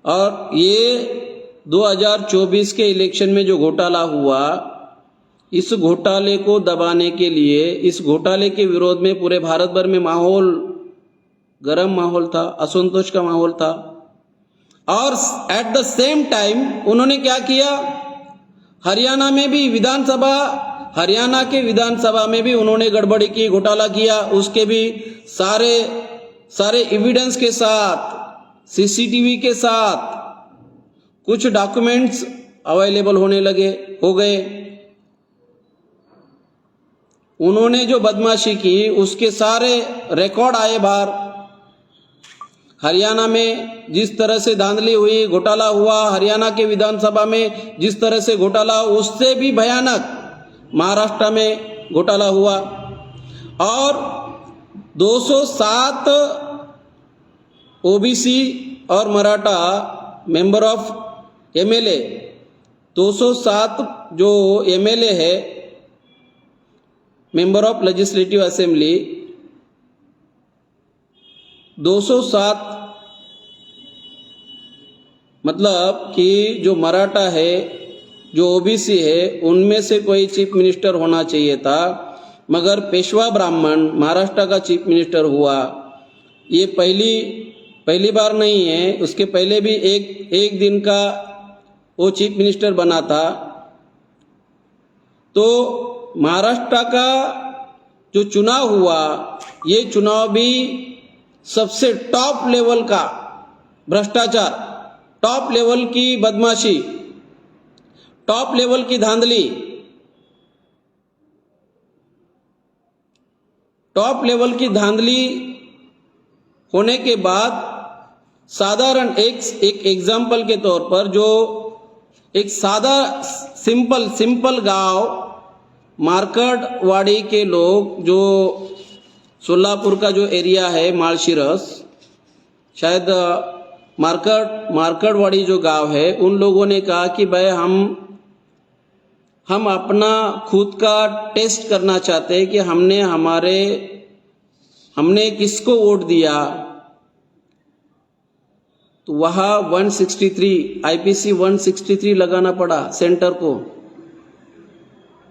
और ये 2024 के इलेक्शन में जो घोटाला हुआ, इस घोटाले को दबाने के लिए, इस घोटाले के विरोध में पूरे भारत भर में माहौल, गर्म माहौल था, असंतोष का माहौल था। और एट द सेम टाइम उन्होंने क्या किया, हरियाणा में भी हरियाणा के विधानसभा में भी उन्होंने गड़बड़ी की, घोटाला किया। उसके भी सारे एविडेंस के साथ, सीसीटीवी के साथ कुछ डॉक्यूमेंट्स अवेलेबल हो गए। उन्होंने जो बदमाशी की उसके सारे रिकॉर्ड आए बाहर। हरियाणा में जिस तरह से धांधली हुई, घोटाला हुआ, हरियाणा के विधानसभा में जिस तरह से घोटाला, उससे भी भयानक महाराष्ट्र में घोटाला हुआ। और 207 ओबीसी और मराठा मेंबर ऑफ एमएलए, 207 जो एमएलए है, मेंबर ऑफ लेजिस्लेटिव असेंबली, 207 मतलब कि जो मराठा है, जो ओबीसी है, उनमें से कोई चीफ मिनिस्टर होना चाहिए था, मगर पेशवा ब्राह्मण महाराष्ट्र का चीफ मिनिस्टर हुआ। ये पहली बार नहीं है, उसके पहले भी एक दिन का वो चीफ मिनिस्टर बना था। तो महाराष्ट्र का जो चुनाव हुआ, ये चुनाव भी सबसे टॉप लेवल का भ्रष्टाचार, टॉप लेवल की बदमाशी, टॉप लेवल की धांधली, टॉप लेवल की धांधली होने के बाद साधारण एक एग्जाम्पल के तौर पर, जो एक सादा सिंपल गांव मार्कड़वाड़ी के लोग, जो सोलापुर का जो एरिया है मालशिरस, शायद मार्कड़वाड़ी जो गांव है, उन लोगों ने कहा कि भाई हम अपना खुद का टेस्ट करना चाहते हैं कि हमने किसको वोट दिया। तो वहां 163 आईपीसी 163 लगाना पड़ा सेंटर को।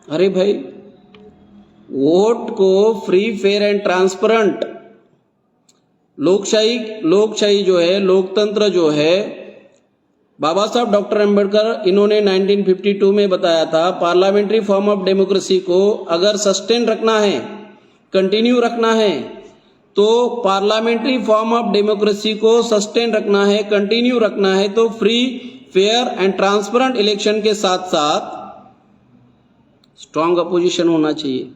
अरे भाई, वोट को फ्री, फेयर एंड ट्रांसपेरेंट, लोकशाही जो है, लोकतंत्र जो है, बाबा साहब डॉक्टर अंबेडकर इन्होंने 1952 में बताया था, पार्लियामेंट्री फॉर्म ऑफ डेमोक्रेसी को अगर सस्टेन रखना है, कंटिन्यू रखना है, तो पार्लियामेंट्री फॉर्म ऑफ डेमोक्रेसी को सस्टेन रखना है, कंटिन्यू रखना है, तो free, fair and transparent election के साथ साथ स्ट्रांग अपोजिशन होना चाहिए।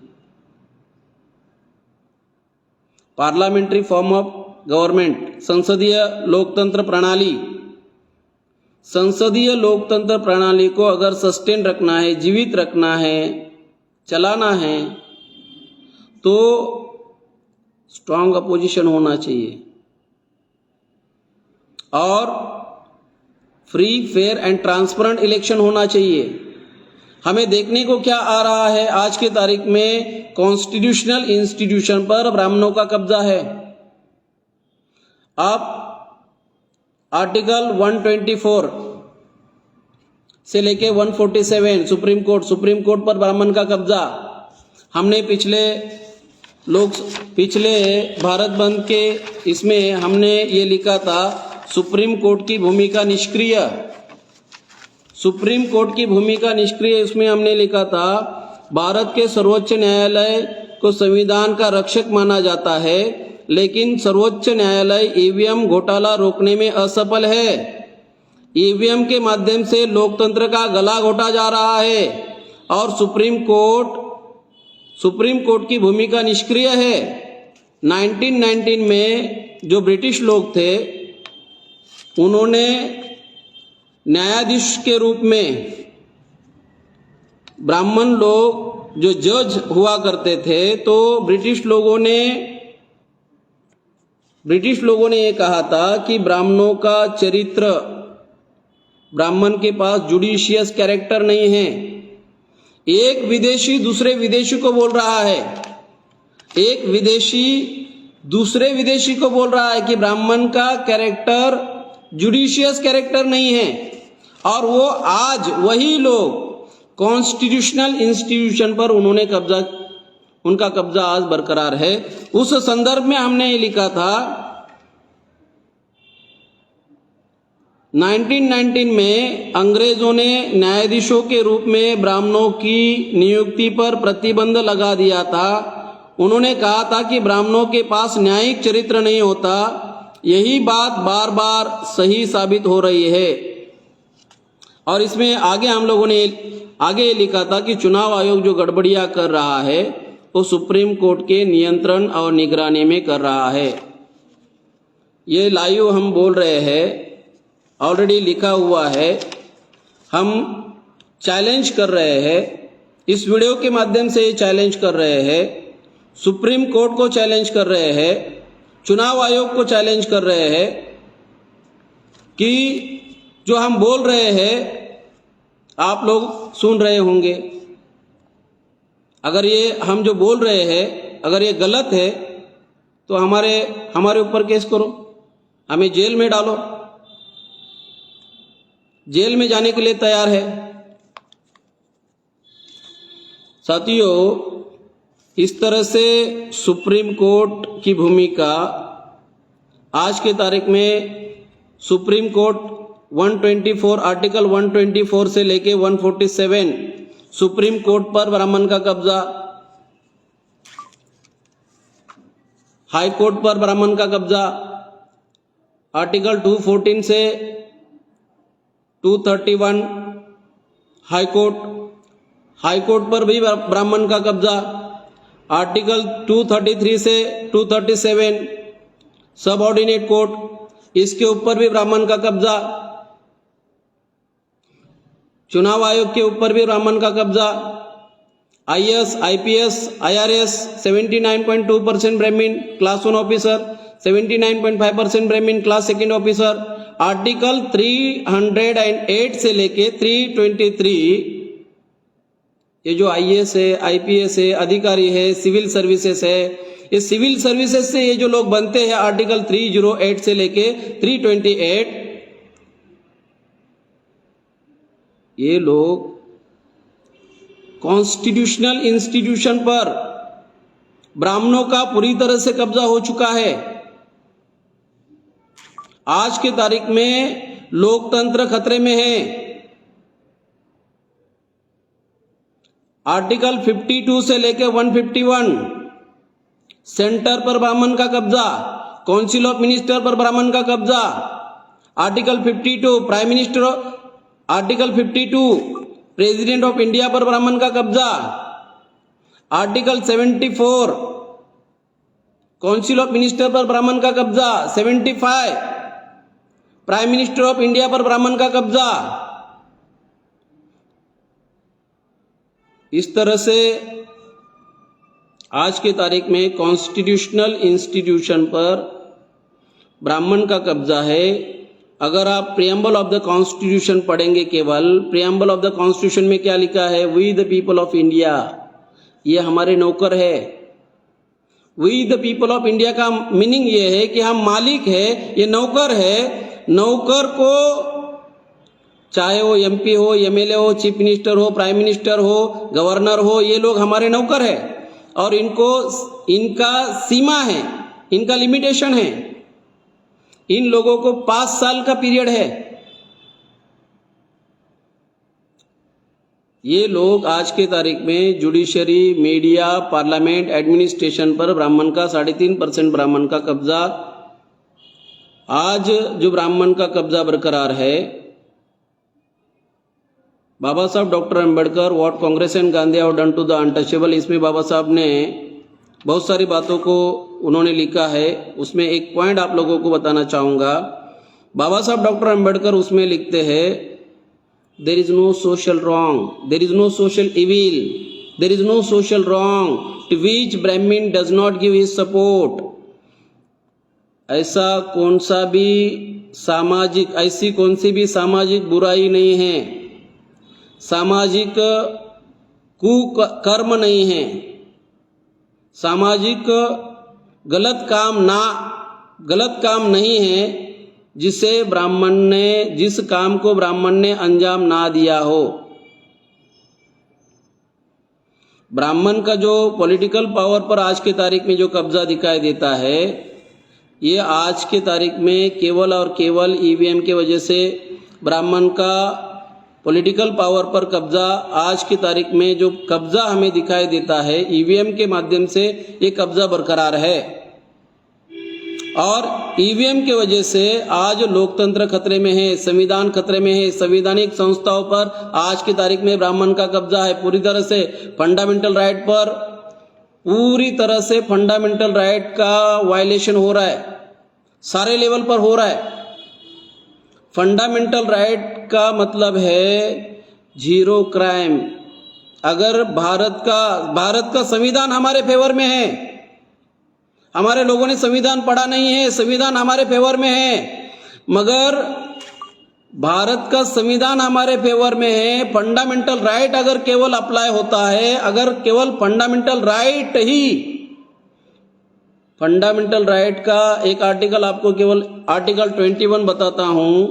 पार्लियामेंट्री फॉर्म ऑफ गवर्नमेंट, संसदीय लोकतंत्र प्रणाली को अगर सस्टेन रखना है, जीवित रखना है, चलाना है, तो स्ट्रांग अपोजिशन होना चाहिए और free, fair and transparent election होना चाहिए। हमें देखने को क्या आ रहा है, आज के तारीख में कॉन्स्टिट्यूशनल इंस्टीट्यूशन पर ब्राह्मणों का कब्जा है। आप आर्टिकल 124 से लेके 147 सुप्रीम कोर्ट पर ब्राह्मण का कब्जा। हमने पिछले भारत बंद के इसमें हमने ये लिखा था, सुप्रीम कोर्ट की भूमिका निष्क्रिय, सुप्रीम कोर्ट की भूमिका निष्क्रिय। इसमें हमने लिखा था, भारत के सर्वोच्च न्यायालय को संविधान का रक्षक माना जाता है लेकिन सर्वोच्च न्यायालय ईवीएम घोटाला रोकने में असफल है। ईवीएम के माध्यम से लोकतंत्र का गला घोटा जा रहा है और सुप्रीम कोर्ट की भूमिका निष्क्रिय है। 1919 में जो ब्रिटिश लोग थे उन्होंने न्यायाधीश के रूप में ब्राह्मण लोग जो जज हुआ करते थे, तो ब्रिटिश लोगों ने ये कहा था कि ब्राह्मणों का चरित्र, ब्राह्मण के पास जुडिशियस कैरेक्टर नहीं है। एक विदेशी दूसरे विदेशी को बोल रहा है, एक विदेशी दूसरे विदेशी को बोल रहा है कि ब्राह्मण का कैरेक्टर जुडिशियस कैरेक्टर नहीं है, और वो आज वही लोग कॉन्स्टिट्यूशनल इंस्टीट्यूशन पर उनका कब्जा आज बरकरार है। उस संदर्भ में हमने ये लिखा था 1919 में अंग्रेजों ने न्यायाधीशों के रूप में ब्राह्मणों की नियुक्ति पर प्रतिबंध लगा दिया था। उन्होंने कहा था कि ब्राह्मणों के पास न्यायिक चरित्र नहीं होता। यही बात बार बार सही साबित हो रही है। और इसमें आगे हम लोगों ने आगे लिखा था कि चुनाव आयोग जो गड़बड़ियां कर रहा है वो सुप्रीम कोर्ट के नियंत्रण और निगरानी में कर रहा है। ये लाइव हम बोल रहे हैं, ऑलरेडी लिखा हुआ है। हम चैलेंज कर रहे हैं, इस वीडियो के माध्यम से ये चैलेंज कर रहे हैं, सुप्रीम कोर्ट को चैलेंज कर रहे हैं, चुनाव आयोग को चैलेंज कर रहे हैं कि जो हम बोल रहे हैं आप लोग सुन रहे होंगे। अगर ये हम जो बोल रहे हैं अगर ये गलत है तो हमारे ऊपर केस करो, हमें जेल में डालो, जेल में जाने के लिए तैयार है। साथियों, इस तरह से सुप्रीम कोर्ट की भूमिका आज के तारीख में सुप्रीम कोर्ट 124 आर्टिकल 124 से लेके 147 सुप्रीम कोर्ट पर ब्राह्मण का कब्जा, हाई कोर्ट पर ब्राह्मण का कब्जा, आर्टिकल 214 से 231 हाई कोर्ट पर भी ब्राह्मण का कब्जा, आर्टिकल 233 से 237 सब ऑर्डिनेट कोर्ट, इसके ऊपर भी ब्राह्मण का कब्जा, चुनाव आयोग के ऊपर भी ब्राह्मण का कब्जा, IAS, IPS, IRS 79.2% ब्राह्मण क्लास 1 ऑफिसर, 79.5% ब्राह्मण क्लास 2 ऑफिसर, आर्टिकल 308 से लेके 323 ये जो IAS है, IPS है, अधिकारी है, सिविल सर्विसेज है, ये सिविल सर्विसेज से ये जो लोग बनते हैं आर्टिकल 308 से लेके 328, ये लोग कॉन्स्टिट्यूशनल इंस्टीट्यूशन पर ब्राह्मणों का पूरी तरह से कब्जा हो चुका है। आज के तारीख में लोकतंत्र खतरे में है। आर्टिकल 52 से लेकर 151 सेंटर पर ब्राह्मण का कब्जा, काउंसिल ऑफ मिनिस्टर पर ब्राह्मण का कब्जा, article 52 prime minister, article 52 president of India पर ब्राह्मण का कब्जा, आर्टिकल 74 काउंसिल ऑफ मिनिस्टर पर ब्राह्मण का कब्जा, 75 प्राइम मिनिस्टर ऑफ इंडिया पर ब्राह्मण का कब्जा। इस तरह से आज के तारीख में कॉन्स्टिट्यूशनल इंस्टीट्यूशन पर ब्राह्मण का कब्जा है। अगर आप प्रियम्बल ऑफ द कॉन्स्टिट्यूशन पढ़ेंगे, केवल प्रियम्बल ऑफ द कॉन्स्टिट्यूशन में क्या लिखा है, we the people of India, ये हमारे नौकर है। We the people of India का मीनिंग ये है कि हम मालिक है, ये नौकर है। नौकर को चाहे वो MP हो, MLA हो, चीफ मिनिस्टर हो, प्राइम मिनिस्टर हो, गवर्नर हो, ये लोग हमारे नौकर है और इनका सीमा है, इनका लिमिटेशन है। इन लोगों को 5 साल का पीरियड है। ये लोग आज के तारीख में जुडिशरी, मीडिया, पार्लियामेंट, एडमिनिस्ट्रेशन पर ब्राह्मण का 3.5% ब्राह्मण का कब्जा, आज जो ब्राह्मण का कब्जा बरकरार है, Baba Saheb doctor Ambedkar what Congress and Gandhi have done to the untouchable, इसमें बाबा साहब ने बहुत सारी बातों को उन्होंने लिखा है। उसमें एक पॉइंट आप लोगों को बताना चाहूँगा। बाबा साहब डॉक्टर अंबेडकर उसमें लिखते हैं, there is no social wrong, there is no social evil, there is no social wrong to which Brahmin does not give his support. ऐसी कौन सी भी सामाजिक बुराई नहीं है, सामाजिक कुकर्म नहीं है, सामाजिक गलत काम नहीं है जिस काम को ब्राह्मण ने अंजाम ना दिया हो। ब्राह्मण का जो पॉलिटिकल पावर पर आज के तारीख में जो कब्जा दिखाई देता है, ये आज के तारीख में केवल और केवल ईवीएम के वजह से ब्राह्मण का पॉलिटिकल पावर पर कब्जा, आज की तारीख में जो कब्जा हमें दिखाई देता है ईवीएम के माध्यम से, ये कब्जा बरकरार है। और ईवीएम के वजह से आज लोकतंत्र खतरे में है, संविधान खतरे में है। संवैधानिक संस्थाओं पर आज की तारीख में ब्राह्मण का कब्जा है। पूरी तरह से फंडामेंटल राइट पर, पूरी तरह से फंडामेंटल राइट का वायलेशन हो रहा है, सारे लेवल पर हो रहा है। फंडामेंटल राइट का मतलब है जीरो क्राइम। अगर भारत का संविधान हमारे फेवर में है, हमारे लोगों ने संविधान पढ़ा नहीं है, संविधान हमारे फेवर में है, मगर भारत का संविधान हमारे फेवर में है। फंडामेंटल राइट अगर केवल अप्लाई होता है, अगर केवल फंडामेंटल राइट ही, फंडामेंटल राइट का एक आर्टिकल आपको केवल आर्टिकल 21 बताता हूं,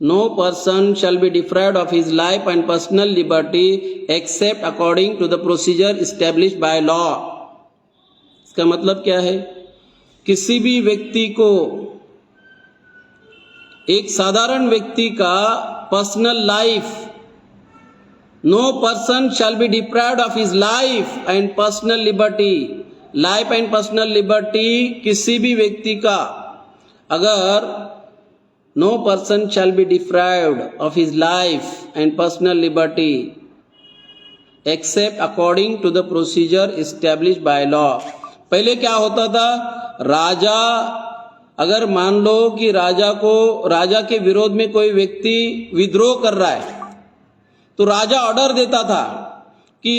no person shall be deprived of his life and personal liberty except according to the procedure established by law. इसका मतलब क्या है? किसी भी व्यक्ति को, एक साधारण व्यक्ति का personal life, no person shall be deprived of his life and personal liberty, life and personal liberty किसी भी व्यक्ति का, अगर no person shall be deprived of his life and personal liberty except according to the procedure established by law. पहले क्या होता था? राजा, अगर मान लो कि राजा के विरोध में कोई व्यक्ति विद्रोह कर रहा है, तो राजा ऑर्डर देता था कि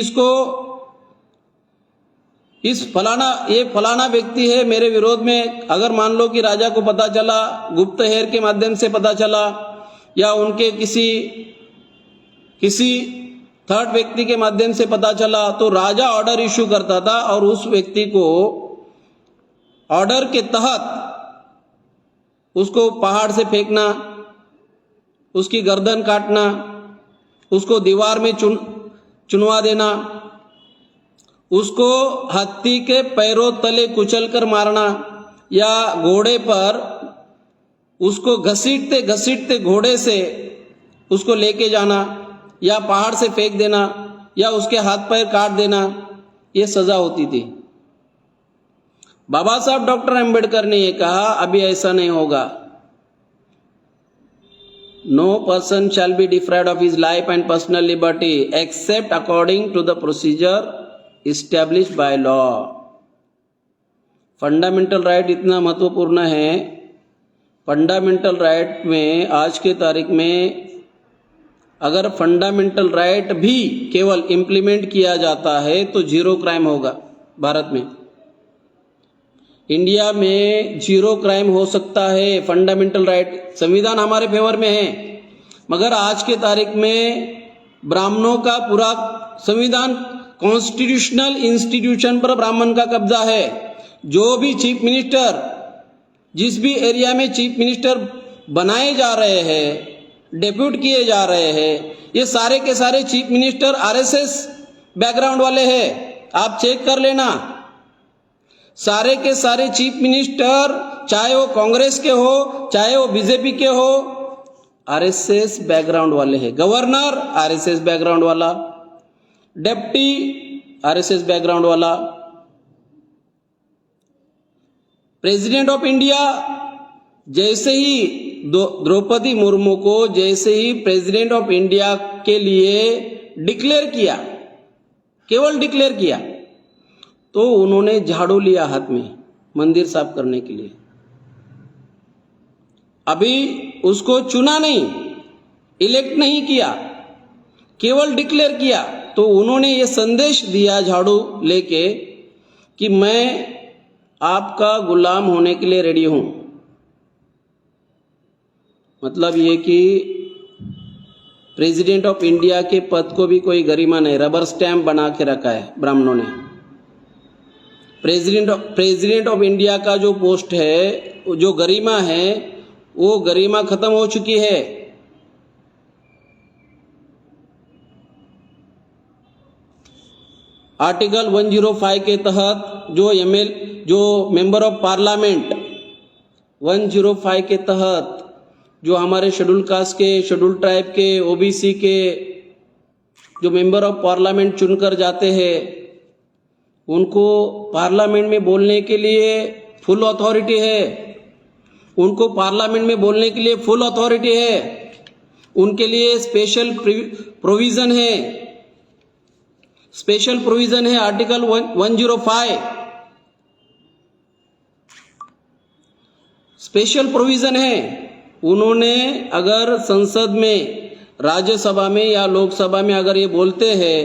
ये फलाना व्यक्ति है मेरे विरोध में। अगर मान लो कि राजा को पता चला, गुप्तहेर के माध्यम से पता चला, या उनके किसी थर्ड व्यक्ति के माध्यम से पता चला, तो राजा ऑर्डर इश्यू करता था और उस व्यक्ति को ऑर्डर के तहत उसको पहाड़ से फेंकना, उसकी गर्दन काटना, उसको दीवार में चुनवा देना, उसको हाथी के पैरों तले कुचलकर मारना, या घोड़े पर उसको घसीटते घसीटते घोड़े से उसको लेके जाना, या पहाड़ से फेंक देना, या उसके हाथ पैर काट देना, ये सजा होती थी। बाबा साहब डॉक्टर अंबेडकर ने ये कहा, अभी ऐसा नहीं होगा। No person shall be deprived of his life and personal liberty except according to the procedure established by law. Fundamental right इतना महत्वपूर्ण है। फंडामेंटल राइट में आज के तारीख में अगर फंडामेंटल राइट भी केवल इम्प्लीमेंट किया जाता है तो जीरो क्राइम होगा। भारत में, इंडिया में जीरो क्राइम हो सकता है। फंडामेंटल राइट, संविधान हमारे फेवर में है, मगर आज के तारीख में ब्राह्मणों का पूरा संविधान, कॉन्स्टिट्यूशनल इंस्टीट्यूशन पर ब्राह्मण का कब्जा है। जो भी चीफ मिनिस्टर, जिस भी एरिया में चीफ मिनिस्टर बनाए जा रहे हैं, डेप्यूट किए जा रहे हैं, ये सारे के सारे चीफ मिनिस्टर आरएसएस बैकग्राउंड वाले हैं। आप चेक कर लेना, सारे के सारे चीफ मिनिस्टर, चाहे वो कांग्रेस के हो, चाहे वो बीजेपी के हो, आरएसएस बैकग्राउंड वाले हैं, गवर्नर आरएसएस बैकग्राउंड वाला, डिप्टी आरएसएस बैकग्राउंड वाला, प्रेसिडेंट ऑफ इंडिया जैसे ही द्रौपदी मुर्मू को जैसे ही प्रेसिडेंट ऑफ इंडिया के लिए डिक्लेयर किया, केवल डिक्लेयर किया, तो उन्होंने झाड़ू लिया हाथ में मंदिर साफ करने के लिए। अभी उसको चुना नहीं, इलेक्ट नहीं किया, केवल डिक्लेयर किया, तो उन्होंने ये संदेश दिया झाड़ू लेके कि मैं आपका गुलाम होने के लिए रेडी हूं। मतलब ये कि प्रेसिडेंट ऑफ इंडिया के पद को भी कोई गरिमा नहीं, रबर स्टैंप बना के रखा है ब्राह्मणों ने। प्रेसिडेंट ऑफ इंडिया का जो पोस्ट है, जो गरिमा है, वो गरिमा खत्म हो चुकी है। आर्टिकल 105 के तहत जो मेंबर ऑफ पार्लियामेंट 105 के तहत जो हमारे शेड्यूल कास्ट के, शेड्यूल ट्राइब के, ओबीसी के जो मेंबर ऑफ पार्लियामेंट चुनकर जाते हैं, उनको पार्लियामेंट में बोलने के लिए फुल अथॉरिटी है। उनको पार्लियामेंट में बोलने के लिए फुल अथॉरिटी है। उनके लिए स्पेशल प्रोविजन है, स्पेशल प्रोविजन है आर्टिकल 105, स्पेशल प्रोविजन है। उन्होंने अगर संसद में, राज्यसभा में या लोकसभा में अगर ये बोलते हैं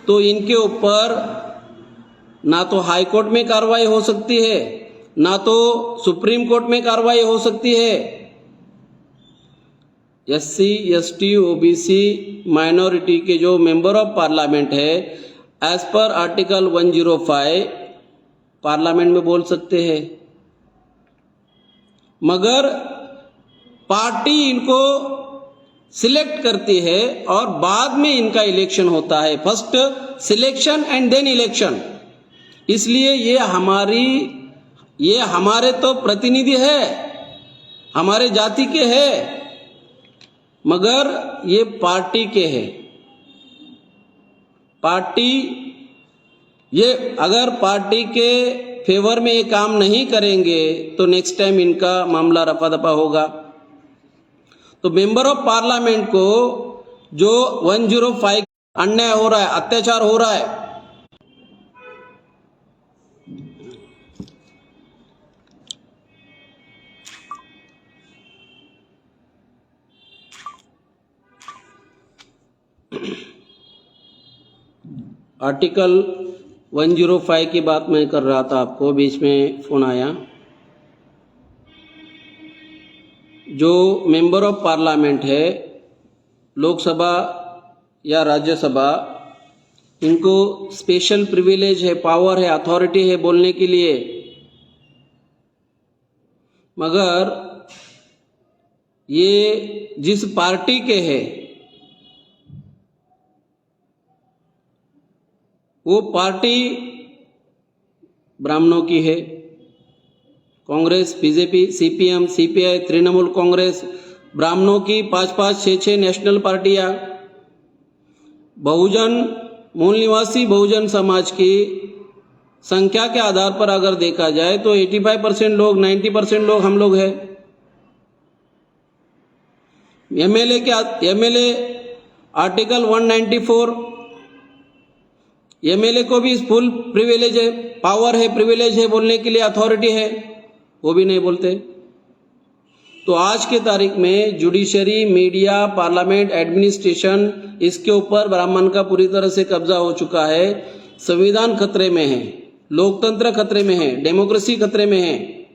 तो इनके ऊपर ना तो हाई कोर्ट में कार्रवाई हो सकती है, ना तो सुप्रीम कोर्ट में कार्रवाई हो सकती है। एससी, एसटी, ओबीसी माइनॉरिटी के जो मेंबर ऑफ पार्लियामेंट है, एज पर आर्टिकल 105 पार्लियामेंट में बोल सकते हैं, मगर पार्टी इनको सिलेक्ट करती है और बाद में इनका इलेक्शन होता है। First selection and then election. इसलिए ये हमारे तो प्रतिनिधि है, हमारे जाति के हैं, मगर ये पार्टी के हैं। पार्टी ये अगर पार्टी के फेवर में ये काम नहीं करेंगे तो नेक्स्ट टाइम इनका मामला रफा दफा होगा। तो मेंबर ऑफ पार्लियामेंट को जो 105 अन्याय हो रहा है, अत्याचार हो रहा है, आर्टिकल 105 की बात मैं कर रहा था, आपको बीच में फोन आया। जो मेंबर ऑफ पार्लियामेंट है, लोकसभा या राज्यसभा, इनको स्पेशल प्रिविलेज है, पावर है, अथॉरिटी है बोलने के लिए, मगर ये जिस पार्टी के है वो पार्टी ब्राह्मणों की है। Congress, BJP, CPM, CPI, Trinamool Congress, ब्राह्मणों की 5-5, 6-6 नेशनल पार्टियां, बहुजन, मूल निवासी बहुजन समाज की संख्या के आधार पर अगर देखा जाए तो 85% लोग, 90% लोग हम लोग हैं। एमएलए आर्टिकल 194, एमएलए को भी फुल प्रिविलेज है, पावर है, प्रिविलेज है बोलने के लिए, अथॉरिटी है, वो भी नहीं बोलते। तो आज के तारीख में जुडिशरी, मीडिया, पार्लियामेंट, एडमिनिस्ट्रेशन, इसके ऊपर ब्राह्मण का पूरी तरह से कब्जा हो चुका है। संविधान खतरे में है, लोकतंत्र खतरे में है, डेमोक्रेसी खतरे में है।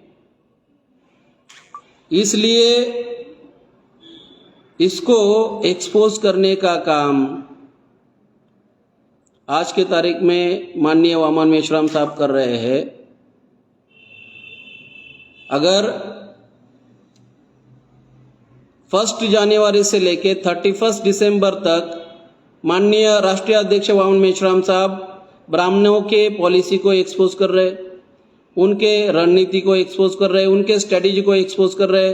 इसलिए इसको एक्सपोज करने का काम आज के तारीख में माननीय वामन मेश्राम साहब कर रहे हैं। अगर 1 जनवरी से लेके 31 दिसंबर तक माननीय राष्ट्रीय अध्यक्ष वामन मेश्राम साहब ब्राह्मणों के पॉलिसी को एक्सपोज कर रहे, उनके रणनीति को एक्सपोज कर रहे, उनके स्ट्रेटेजी को एक्सपोज कर रहे,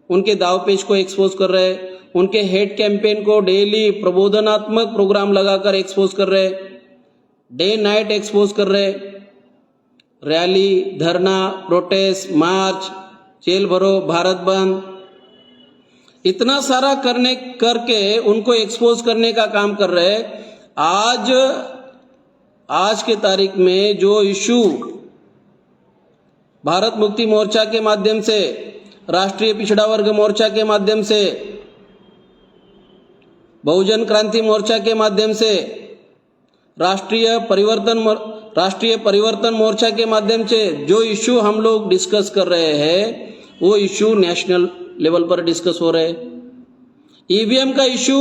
उनके दावपेच को एक्सपोज कर रहे, उनके हेड कैंपेन को डेली प्रबोधनात्मक प्रोग्राम लगाकर एक्सपोज कर रहे, डे नाइट एक्सपोज कर रहे, रैली, धरना, प्रोटेस्ट, मार्च, जेल भरो, भारत बंद, इतना सारा करके उनको एक्सपोज करने का काम कर रहे। आज के तारीख में जो इशू भारत मुक्ति मोर्चा के माध्यम से, राष्ट्रीय पिछड़ा वर्ग मोर्चा के माध्यम से, बहुजन क्रांति मोर्चा के माध्यम से, राष्ट्रीय परिवर्तन मोर्चा के माध्यम से जो इशू हम लोग डिस्कस कर रहे हैं, वो इशू नेशनल लेवल पर डिस्कस हो रहे। ईवीएम का इशू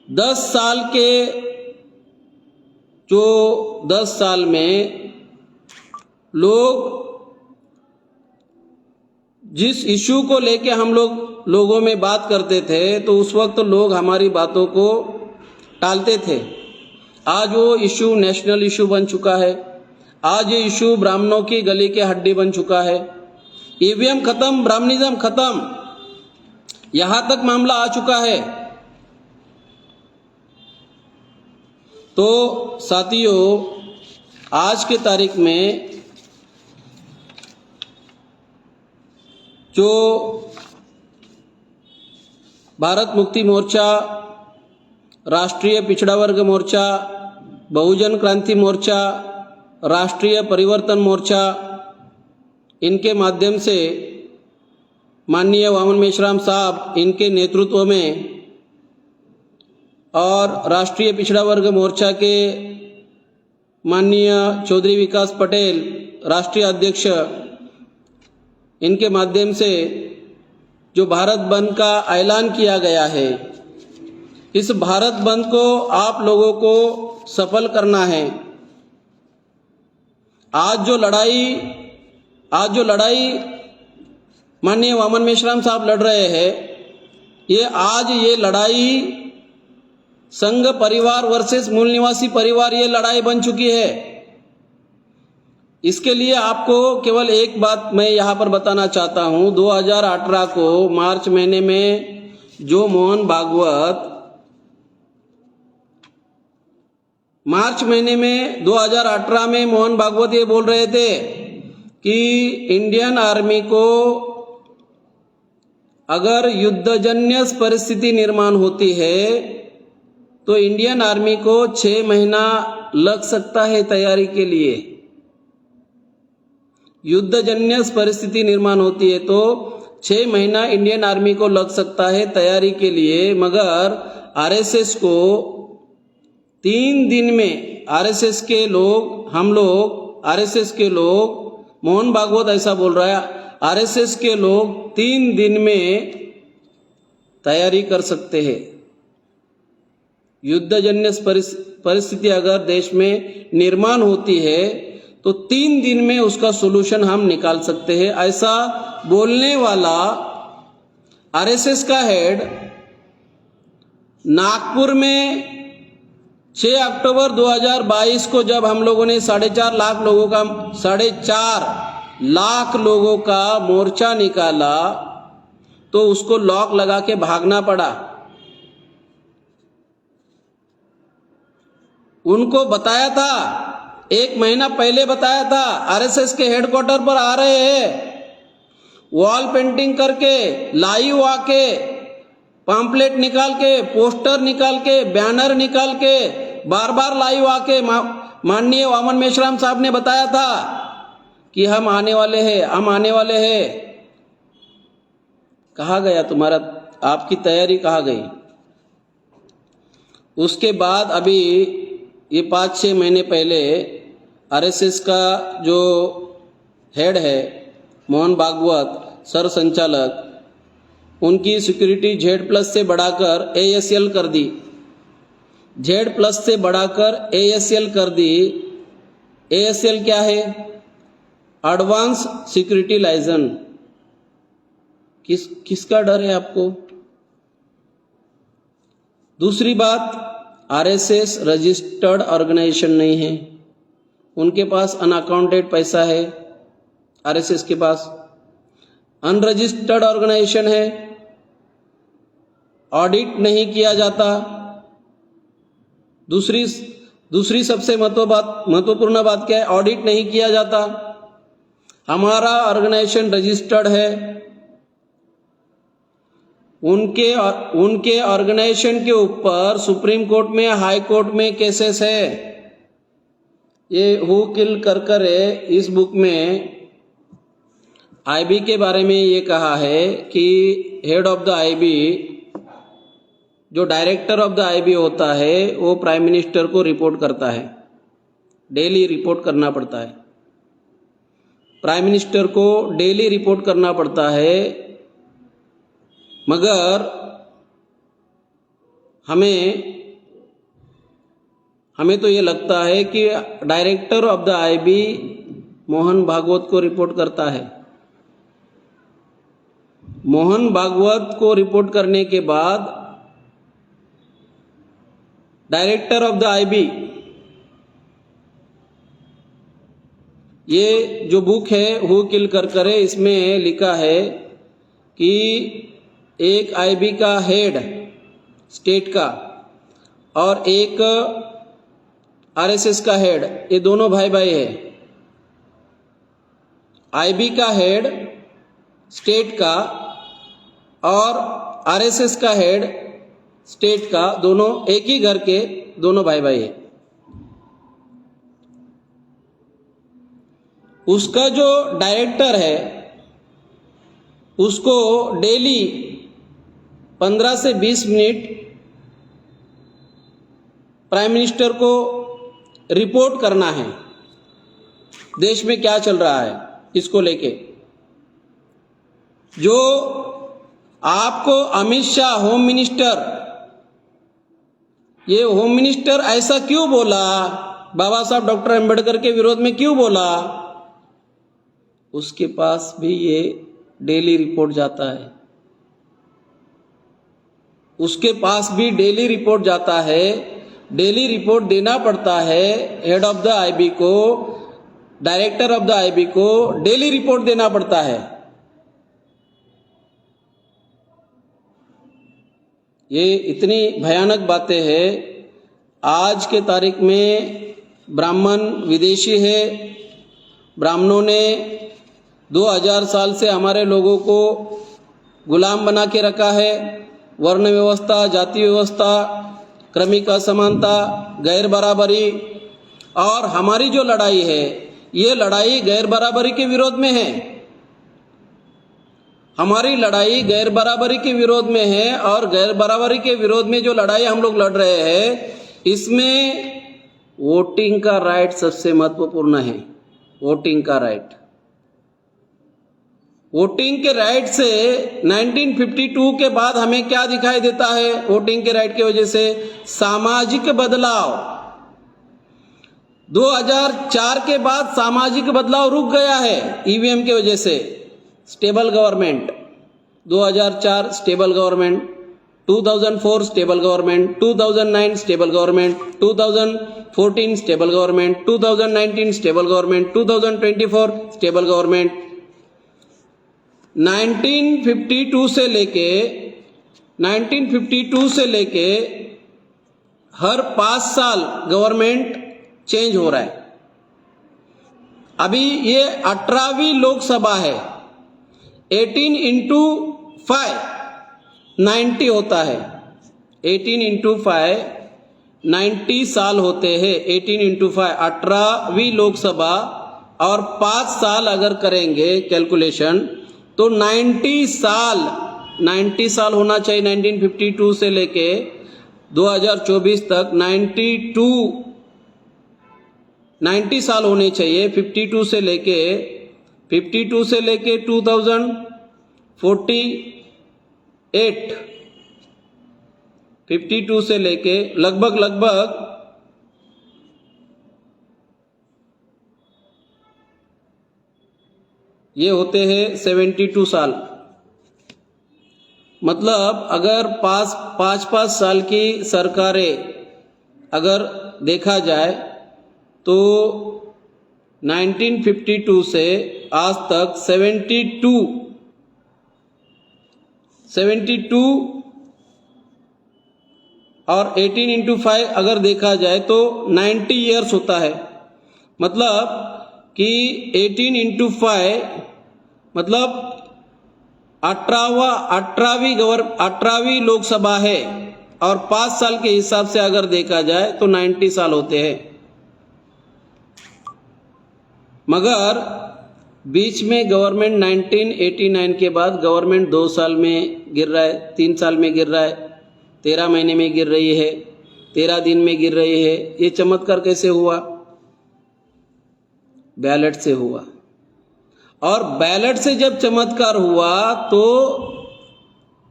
10 साल के, जो 10 साल में लोग जिस इशू को लेके हम लोगों में बात करते थे, तो उस वक्त लोग हमारी बातों को टालते थे। आज वो इशू नेशनल इशू बन चुका है। आज ये इशू ब्राह्मणों की गली के हड्डी बन चुका है। ईवीएम खत्म, ब्राह्मणिज्म खत्म, यहां तक मामला आ चुका है। तो साथियों, आज के तारीख में जो भारत मुक्ति मोर्चा, राष्ट्रीय पिछड़ा वर्ग मोर्चा, बहुजन क्रांति मोर्चा, राष्ट्रीय परिवर्तन मोर्चा, इनके माध्यम से माननीय वामन मेश्राम साहब इनके नेतृत्व में, और राष्ट्रीय पिछड़ा वर्ग मोर्चा के माननीय चौधरी विकास पटेल राष्ट्रीय अध्यक्ष, इनके माध्यम से जो भारत बंद का ऐलान किया गया है, इस भारत बंद को आप लोगों को सफल करना है। आज जो लड़ाई माननीय वामन मेश्राम साहब लड़ रहे हैं, ये लड़ाई संघ परिवार वर्सेस मूल निवासी परिवार, ये लड़ाई बन चुकी है। इसके लिए आपको केवल एक बात मैं यहाँ पर बताना चाहता हूँ। 2018 को मार्च महीने में जो मोहन भागवत, मार्च महीने में 2018 में मोहन भागवत ये बोल रहे थे कि इंडियन आर्मी को अगर युद्धजन्य परिस्थिति निर्माण होती है तो इंडियन आर्मी को 6 महीना लग सकता है तैयारी के लिए। युद्धजन्य परिस्थिति निर्माण होती है तो 6 महीना इंडियन आर्मी को लग सकता है तैयारी के लिए, मगर आरएसएस को 3 दिन में, आरएसएस के लोग, मोहन भागवत ऐसा बोल रहा है, आरएसएस के लोग 3 दिन में तैयारी कर सकते हैं। युद्धजन्य परिस्थिति अगर देश में निर्माण होती है तो 3 दिन में उसका सॉल्यूशन हम निकाल सकते हैं। ऐसा बोलने वाला आरएसएस का हेड नागपुर में 6 अक्टूबर 2022 को जब हम लोगों ने 4.5 लाख लोगों का मोर्चा निकाला तो उसको लॉक लगा के भागना पड़ा। उनको बताया था, 1 महीना पहले बताया था, आरएसएस के हेडक्वार्टर पर आ रहे हैं, वॉल पेंटिंग करके, लाइव आके, पम्पलेट निकाल के, पोस्टर निकाल के, बैनर निकाल के, बार बार लाइव आके माननीय वामन मेश्राम साहब ने बताया था कि हम आने वाले हैं। कहाँ गया तुम्हारा, आपकी तैयारी कहाँ गई? उसके बाद अभी ये 5-6 महीने पहले आरएसएस का जो हेड है मोहन भागवत सर संचालक, उनकी सिक्योरिटी Z+ से बढ़ाकर ASL कर दी। Z+ से बढ़ाकर ASL कर दी। ASL क्या है? Advance security license. किसका डर है आपको? दूसरी बात, आरएसएस रजिस्टर्ड ऑर्गेनाइजेशन नहीं है, उनके पास अनअकाउंटेड पैसा है आरएसएस के पास। अनरजिस्टर्ड ऑर्गेनाइजेशन है, ऑडिट नहीं किया जाता। दूसरी सबसे महत्वपूर्ण बात क्या है? ऑडिट नहीं किया जाता। हमारा ऑर्गेनाइजेशन रजिस्टर्ड है। उनके ऑर्गेनाइजेशन के ऊपर सुप्रीम कोर्ट में, हाई कोर्ट में केसेस है। ये हु किल करकरे इस बुक में आईबी के बारे में ये कहा है कि हेड ऑफ द आईबी, जो डायरेक्टर ऑफ द आईबी होता है, वो प्राइम मिनिस्टर को रिपोर्ट करता है। डेली रिपोर्ट करना पड़ता है, प्राइम मिनिस्टर को डेली रिपोर्ट करना पड़ता है। मगर हमें तो ये लगता है कि director of the IB Mohan Bhagwat को रिपोर्ट करता है। मोहन भागवत को रिपोर्ट करने के बाद डायरेक्टर ऑफ द आईबी, ये जो बुक है हु किल करकरे, इसमें लिखा है कि एक आईबी का हेड स्टेट का और एक आरएसएस का हेड, ये दोनों भाई भाई है। आईबी का हेड स्टेट का और आरएसएस का हेड स्टेट का, दोनों एक ही घर के दोनों भाई भाई है। उसका जो डायरेक्टर है उसको डेली 15 से 20 मिनट प्राइम मिनिस्टर को रिपोर्ट करना है, देश में क्या चल रहा है इसको लेके। जो आपको अमित शाह होम मिनिस्टर, ये होम मिनिस्टर ऐसा क्यों बोला, बाबा साहब डॉक्टर अंबेडकर के विरोध में क्यों बोला, उसके पास भी ये डेली रिपोर्ट जाता है। उसके पास भी डेली रिपोर्ट जाता है। डेली रिपोर्ट देना पड़ता है हेड ऑफ द आईबी को, डायरेक्टर ऑफ द आईबी को डेली रिपोर्ट देना पड़ता है। ये इतनी भयानक बातें हैं। आज के तारीख में ब्राह्मण विदेशी है। ब्राह्मणों ने 2000 साल से हमारे लोगों को गुलाम बना के रखा है। वर्ण व्यवस्था, जाति व्यवस्था, क्रमिक असमानता, गैर बराबरी, और हमारी जो लड़ाई है ये लड़ाई गैर बराबरी के विरोध में है। हमारी लड़ाई गैर बराबरी के विरोध में है, और गैर बराबरी के विरोध में जो लड़ाई हम लोग लड़ रहे हैं इसमें वोटिंग का राइट सबसे महत्वपूर्ण है। वोटिंग का राइट, वोटिंग के राइट से 1952 के बाद हमें क्या दिखाई देता है? वोटिंग के राइट की वजह से सामाजिक बदलाव। 2004 के बाद सामाजिक बदलाव रुक गया है ईवीएम की वजह से। Stable government, 2004 stable government, 2004 stable government, 2009 stable government, 2014 stable government, 2019 stable government, 2024 stable government. 1952 से लेके हर 5 साल गवर्नमेंट चेंज हो रहा है। अभी ये 18वीं लोकसभा है। 18 into 5 90 होता है। 18 into 5 90 साल होते हैं। 18 into 5 18वीं लोकसभा, और 5 साल अगर करेंगे कैलकुलेशन तो 90 साल होना चाहिए। 1952 से लेके 2024 तक 90 साल होने चाहिए। 52 से लेके 2048, 52 से लेके लगभग ये होते हैं 72 साल। मतलब अगर 5 साल की सरकारें अगर देखा जाए तो 1952 से आज तक 72 72 और 18 इंटू 5 अगर देखा जाए तो 90 ईयर्स होता है। मतलब कि 18 इंटू 5 मतलब 18वीं लोकसभा है और 5 साल के हिसाब से अगर देखा जाए तो 90 साल होते हैं। मगर बीच में गवर्नमेंट 1989 के बाद गवर्नमेंट 2 साल में गिर रहा है, 3 साल में गिर रहा है, 13 महीने में गिर रही है, 13 दिन में गिर रही है। ये चमत्कार कैसे हुआ? बैलेट से हुआ। और बैलेट से जब चमत्कार हुआ तो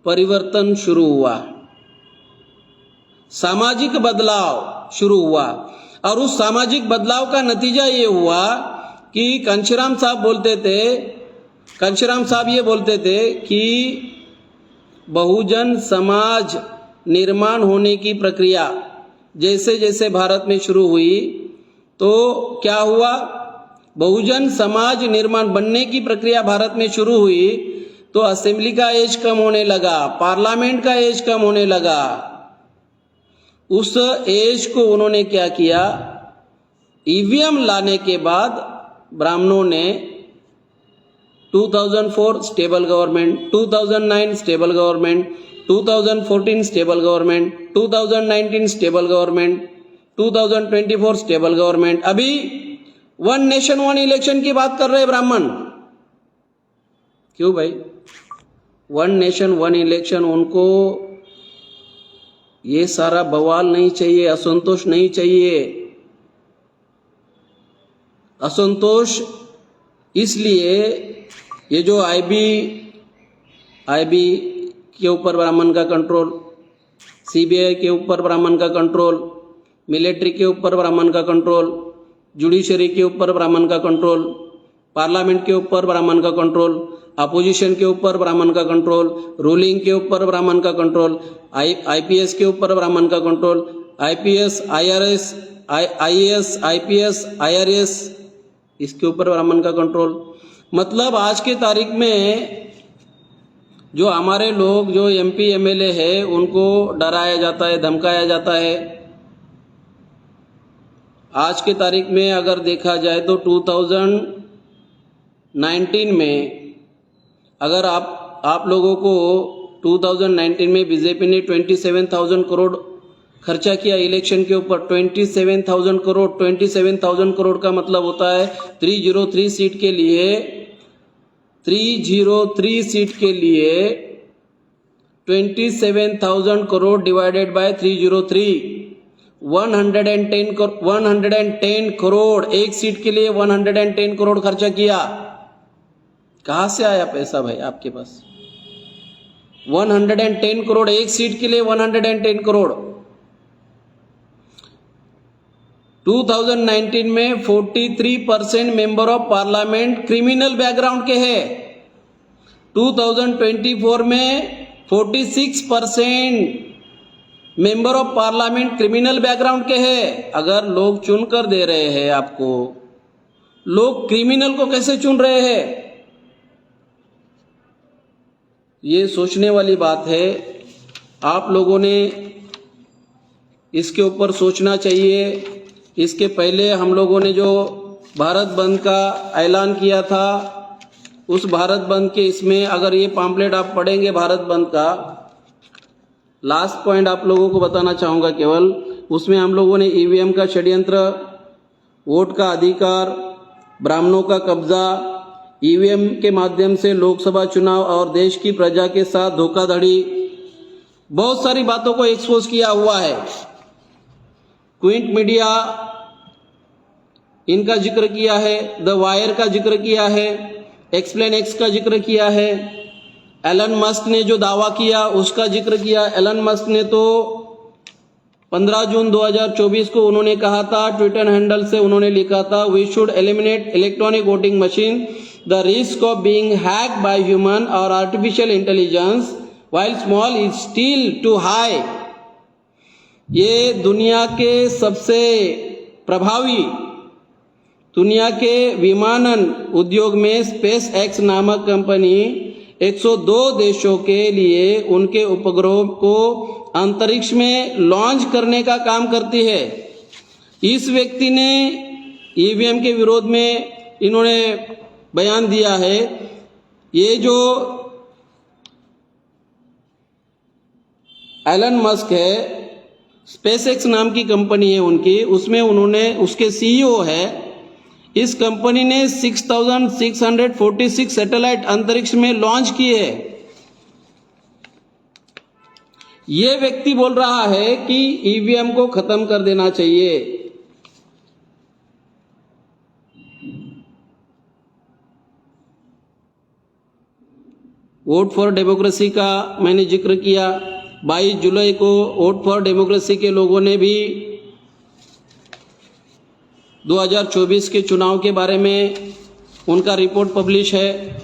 परिवर्तन शुरू हुआ, सामाजिक बदलाव शुरू हुआ। और उस सामाजिक बदलाव का नतीजा ये हुआ कि घनश्याम साहब ये बोलते थे कि बहुजन समाज निर्माण होने की प्रक्रिया जैसे जैसे भारत में शुरू हुई तो क्या हुआ? बहुजन समाज निर्माण बनने की प्रक्रिया भारत में शुरू हुई तो असेंबली का एज कम होने लगा, पार्लियामेंट का एज कम होने लगा। उस एज को उन्होंने क्या किया? ईवीएम लाने के बाद ब्राह्मणों ने 2004 stable government, 2009 stable government, 2014 stable government, 2019 stable government, 2024 stable government. अभी 1 नेशन 1 इलेक्शन की बात कर रहे हैं ब्राह्मण। क्यों भाई? 1 नेशन 1 इलेक्शन, उनको ये सारा बवाल नहीं चाहिए, असंतोष नहीं चाहिए। असंतोष इसलिए ये जो आईबी के ऊपर ब्राह्मण का कंट्रोल, सीबीआई के ऊपर ब्राह्मण का कंट्रोल, मिलिट्री के ऊपर ब्राह्मण का कंट्रोल, जुडिशरी के ऊपर ब्राह्मण का कंट्रोल, पार्लियामेंट के ऊपर ब्राह्मण का कंट्रोल, अपोजिशन के ऊपर ब्राह्मण का कंट्रोल, रूलिंग के ऊपर ब्राह्मण का कंट्रोल, आईपीएस के ऊपर ब्राह्मण का control, IPS, IRS, IAS, IPS, IRS, इसके ऊपर ब्राह्मण का कंट्रोल। मतलब आज के तारीख में जो हमारे लोग जो एमपी एमएलए है उनको डराया जाता है, धमकाया जाता है। आज के तारीख में अगर देखा जाए तो 2019 में अगर आप लोगों को 2019 में बीजेपी ने 27,000 करोड़ खर्चा किया इलेक्शन के ऊपर। 27,000 करोड़, 27,000 करोड़ का मतलब होता है 303 सीट के लिए 27,000 करोड़ डिवाइडेड बाय 303, 110 करोड़ एक सीट के लिए 110 करोड़ खर्चा किया। कहां से आया पैसा भाई आपके पास? 110 करोड़ एक सीट के लिए 110 करोड़। 2019 में 43% member of parliament criminal background के हैं। 2024 में 46% member of parliament criminal background के हैं। अगर लोग चुनकर दे रहे हैं आपको, लोग क्रिमिनल को कैसे चुन रहे हैं? ये सोचने वाली बात है। आप लोगों ने इसके ऊपर सोचना चाहिए। इसके पहले हम लोगों ने जो भारत बंद का ऐलान किया था, उस भारत बंद के इसमें अगर ये पॉम्पलेट आप पढ़ेंगे भारत बंद का, लास्ट पॉइंट आप लोगों को बताना चाहूँगा केवल, उसमें हम लोगों ने ईवीएम का षड्यंत्र, वोट का अधिकार, ब्राह्मणों का कब्जा, ईवीएम के माध्यम से लोकसभा चुनाव और देश की प्रजा के साथ धोखाधड़ी, बहुत सारी बातों को एक्सपोज किया हुआ है। क्विंट मीडिया इनका जिक्र किया है, द वायर का जिक्र किया है, एक्सप्लेन एक्स का जिक्र किया है, एलन मस्क ने जो दावा किया उसका जिक्र किया। एलन मस्क ने तो 15 जून 2024 को उन्होंने कहा था, ट्विटर हैंडल से उन्होंने लिखा था, we should eliminate electronic voting machine, the risk of being hacked by human और artificial intelligence while small is still too high. ये दुनिया के सबसे प्रभावी, दुनिया के विमानन उद्योग में स्पेस एक्स नामक कंपनी 102 देशों के लिए उनके उपग्रहों को अंतरिक्ष में लॉन्च करने का काम करती है। इस व्यक्ति ने ईवीएम के विरोध में इन्होंने बयान दिया है। ये जो एलन मस्क है, स्पेसएक्स नाम की कंपनी है उनकी, उसमें उन्होंने, उसके सीईओ है, इस कंपनी ने 6646 सैटेलाइट अंतरिक्ष में लॉन्च किए हैं। ये व्यक्ति बोल रहा है कि ईवीएम को खत्म कर देना चाहिए। वोट फॉर डेमोक्रेसी का मैंने जिक्र किया। 22 जुलाई को वोट फॉर डेमोक्रेसी के लोगों ने भी 2024 के चुनाव के बारे में उनका रिपोर्ट पब्लिश है।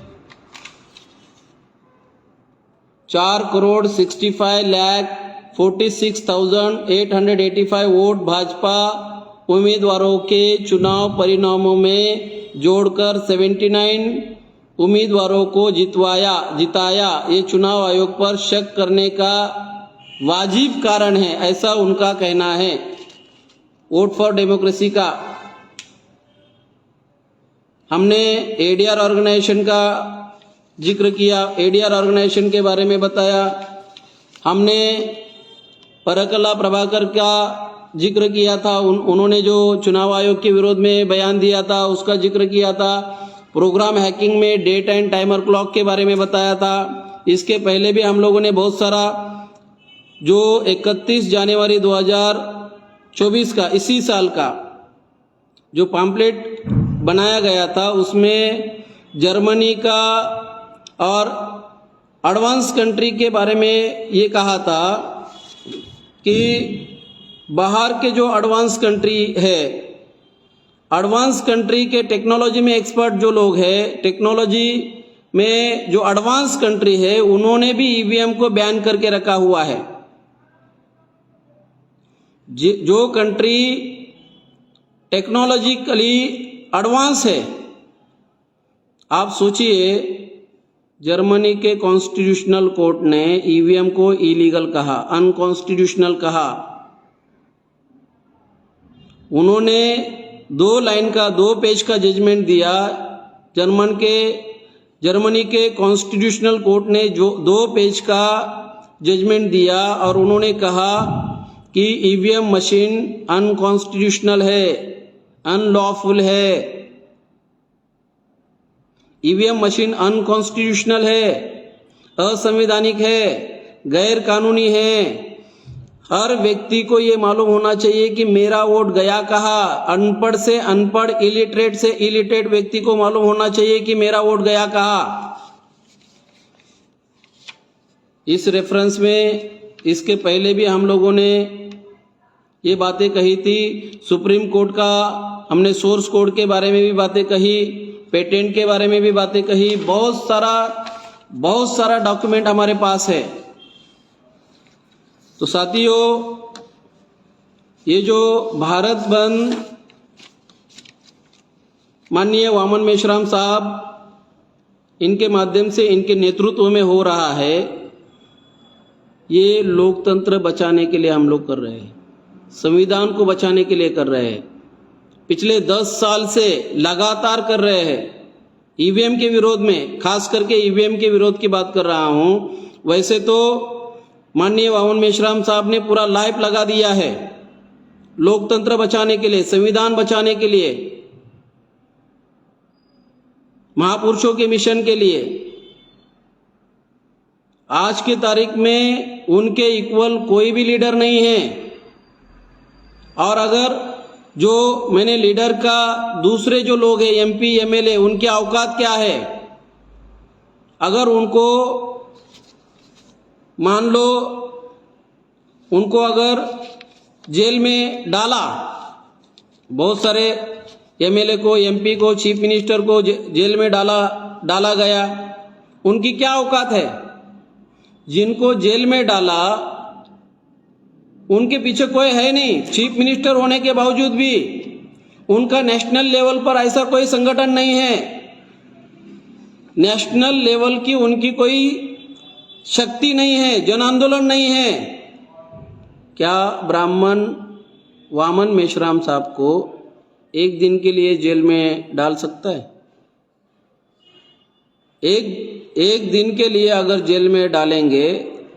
4,65,46,885 वोट भाजपा उम्मीदवारों के चुनाव परिणामों में जोड़कर 79 उम्मीदवारों को जिताया। ये चुनाव आयोग पर शक करने का वाजिब कारण है, ऐसा उनका कहना है, वोट फॉर डेमोक्रेसी का। हमने एडीआर ऑर्गेनाइजेशन का जिक्र किया, एडीआर ऑर्गेनाइजेशन के बारे में बताया। हमने परकला प्रभाकर का जिक्र किया था, उन्होंने जो चुनाव आयोग के विरोध में बयान दिया था उसका जिक्र किया था। प्रोग्राम हैकिंग में डेट एंड टाइमर क्लॉक के बारे में बताया था। इसके पहले भी हम लोगों ने बहुत सारा, जो 31 जनवरी 2024 का, इसी साल का जो पैम्फलेट बनाया गया था, उसमें जर्मनी का और एडवांस कंट्री के बारे में ये कहा था कि बाहर के जो एडवांस कंट्री है, एडवांस कंट्री के टेक्नोलॉजी में एक्सपर्ट जो लोग हैं, टेक्नोलॉजी में जो एडवांस कंट्री है, उन्होंने भी ईवीएम को बैन करके रखा हुआ है। जो कंट्री टेक्नोलॉजिकली एडवांस है, आप सोचिए, जर्मनी के कॉन्स्टिट्यूशनल कोर्ट ने ईवीएम को इलीगल कहा, अनकॉन्स्टिट्यूशनल कहा। उन्होंने 2 पेज का जजमेंट दिया। जर्मनी के कॉन्स्टिट्यूशनल कोर्ट ने जो 2 पेज का जजमेंट दिया और उन्होंने कहा कि ईवीएम मशीन अनकॉन्स्टिट्यूशनल है, अनलॉफुल है। ईवीएम मशीन अनकॉन्स्टिट्यूशनल है, असंवैधानिक है, गैर कानूनी है। हर व्यक्ति को ये मालूम होना चाहिए कि मेरा वोट गया कहाँ। अनपढ़ से अनपढ़, इलिटरेट से इलिटरेट व्यक्ति को मालूम होना चाहिए कि मेरा वोट गया कहाँ। इस रेफरेंस में इसके पहले भी हम लोगों ने ये बातें कही थी। सुप्रीम कोर्ट का हमने सोर्स कोड के बारे में भी बातें कही, पेटेंट के बारे में भी बातें कही। बहुत सारा डॉक्यूमेंट हमारे पास है। तो साथियों, ये जो भारत बंद माननीय वामन मेश्राम साहब, इनके माध्यम से, इनके नेतृत्व में हो रहा है, ये लोकतंत्र बचाने के लिए हम लोग कर रहे हैं, संविधान को बचाने के लिए कर रहे हैं। पिछले 10 साल से लगातार कर रहे हैं ईवीएम के विरोध में, खास करके ईवीएम के विरोध की बात कर रहा हूं। वैसे तो माननीय वामन मेश्राम साहब ने पूरा लाइफ लगा दिया है लोकतंत्र बचाने के लिए, संविधान बचाने के लिए, महापुरुषों के मिशन के लिए। आज की तारीख में उनके इक्वल कोई भी लीडर नहीं है। और अगर जो मैंने लीडर का दूसरे जो लोग हैं, एमपी एमएलए, उनकी औकात क्या है? अगर उनको मान लो, उनको अगर जेल में डाला, बहुत सारे एमएलए को, एमपी को, चीफ मिनिस्टर को जेल में डाला गया, उनकी क्या औकात है? जिनको जेल में डाला उनके पीछे कोई है नहीं। चीफ मिनिस्टर होने के बावजूद भी उनका नेशनल लेवल पर ऐसा कोई संगठन नहीं है। नेशनल लेवल की उनकी कोई शक्ति नहीं है, जन आंदोलन नहीं है। क्या ब्राह्मण वामन मेश्राम साहब को एक दिन के लिए जेल में डाल सकता है? एक दिन के लिए अगर जेल में डालेंगे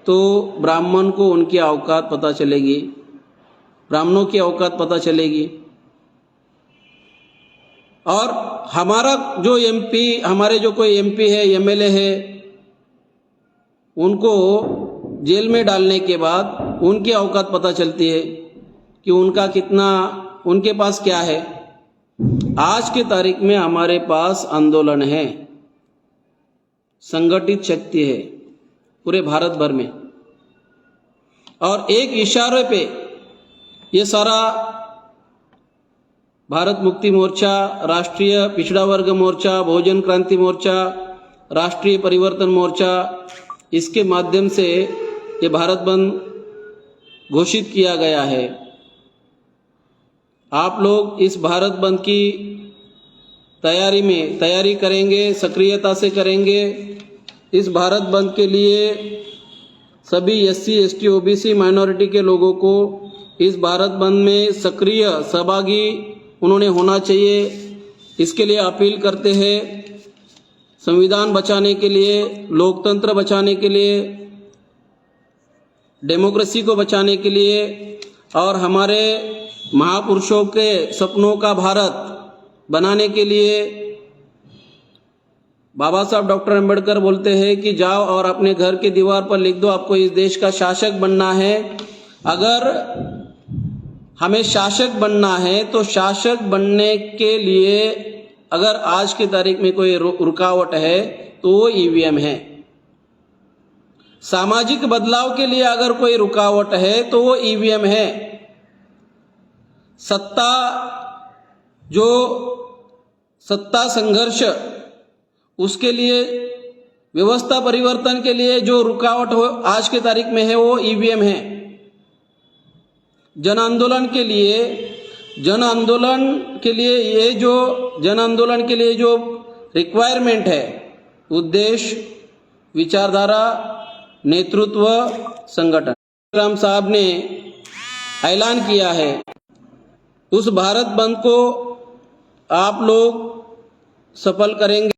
तो ब्राह्मण को उनकी औकात पता चलेगी, ब्राह्मणों की औकात पता चलेगी। और हमारा जो एमपी, हमारे जो कोई एमपी है, एमएलए है, उनको जेल में डालने के बाद उनकी औकात पता चलती है कि उनका कितना, उनके पास क्या है। आज के तारीख में हमारे पास आंदोलन है, संगठित शक्ति है पूरे भारत भर में, और एक इशारे पे ये सारा भारत मुक्ति मोर्चा, राष्ट्रीय पिछड़ा वर्ग मोर्चा, बहुजन क्रांति मोर्चा, राष्ट्रीय परिवर्तन मोर्चा, इसके माध्यम से ये भारत बंद घोषित किया गया है। आप लोग इस भारत बंद की तैयारी करेंगे, सक्रियता से करेंगे। इस भारत बंद के लिए सभी एससी, एसटी, ओबीसी, माइनॉरिटी के लोगों को इस भारत बंद में सक्रिय सहभागी उन्होंने होना चाहिए। इसके लिए अपील करते हैं, संविधान बचाने के लिए, लोकतंत्र बचाने के लिए, डेमोक्रेसी को बचाने के लिए, और हमारे महापुरुषों के सपनों का भारत बनाने के लिए। बाबा साहब डॉक्टर अंबेडकर बोलते हैं कि जाओ और अपने घर की दीवार पर लिख दो, आपको इस देश का शासक बनना है। अगर हमें शासक बनना है तो शासक बनने के लिए अगर आज की तारीख में कोई रुकावट है तो वो ईवीएम है। सामाजिक बदलाव के लिए अगर कोई रुकावट है तो वो ईवीएम है। सत्ता संघर्ष, उसके लिए, व्यवस्था परिवर्तन के लिए जो रुकावट हो आज के तारीख में है वो ईवीएम है। जन आंदोलन के लिए जो रिक्वायरमेंट है, उद्देश्य, विचारधारा, नेतृत्व, संगठन, राम साहब ने ऐलान किया है, उस भारत बंद को आप लोग सफल करेंगे।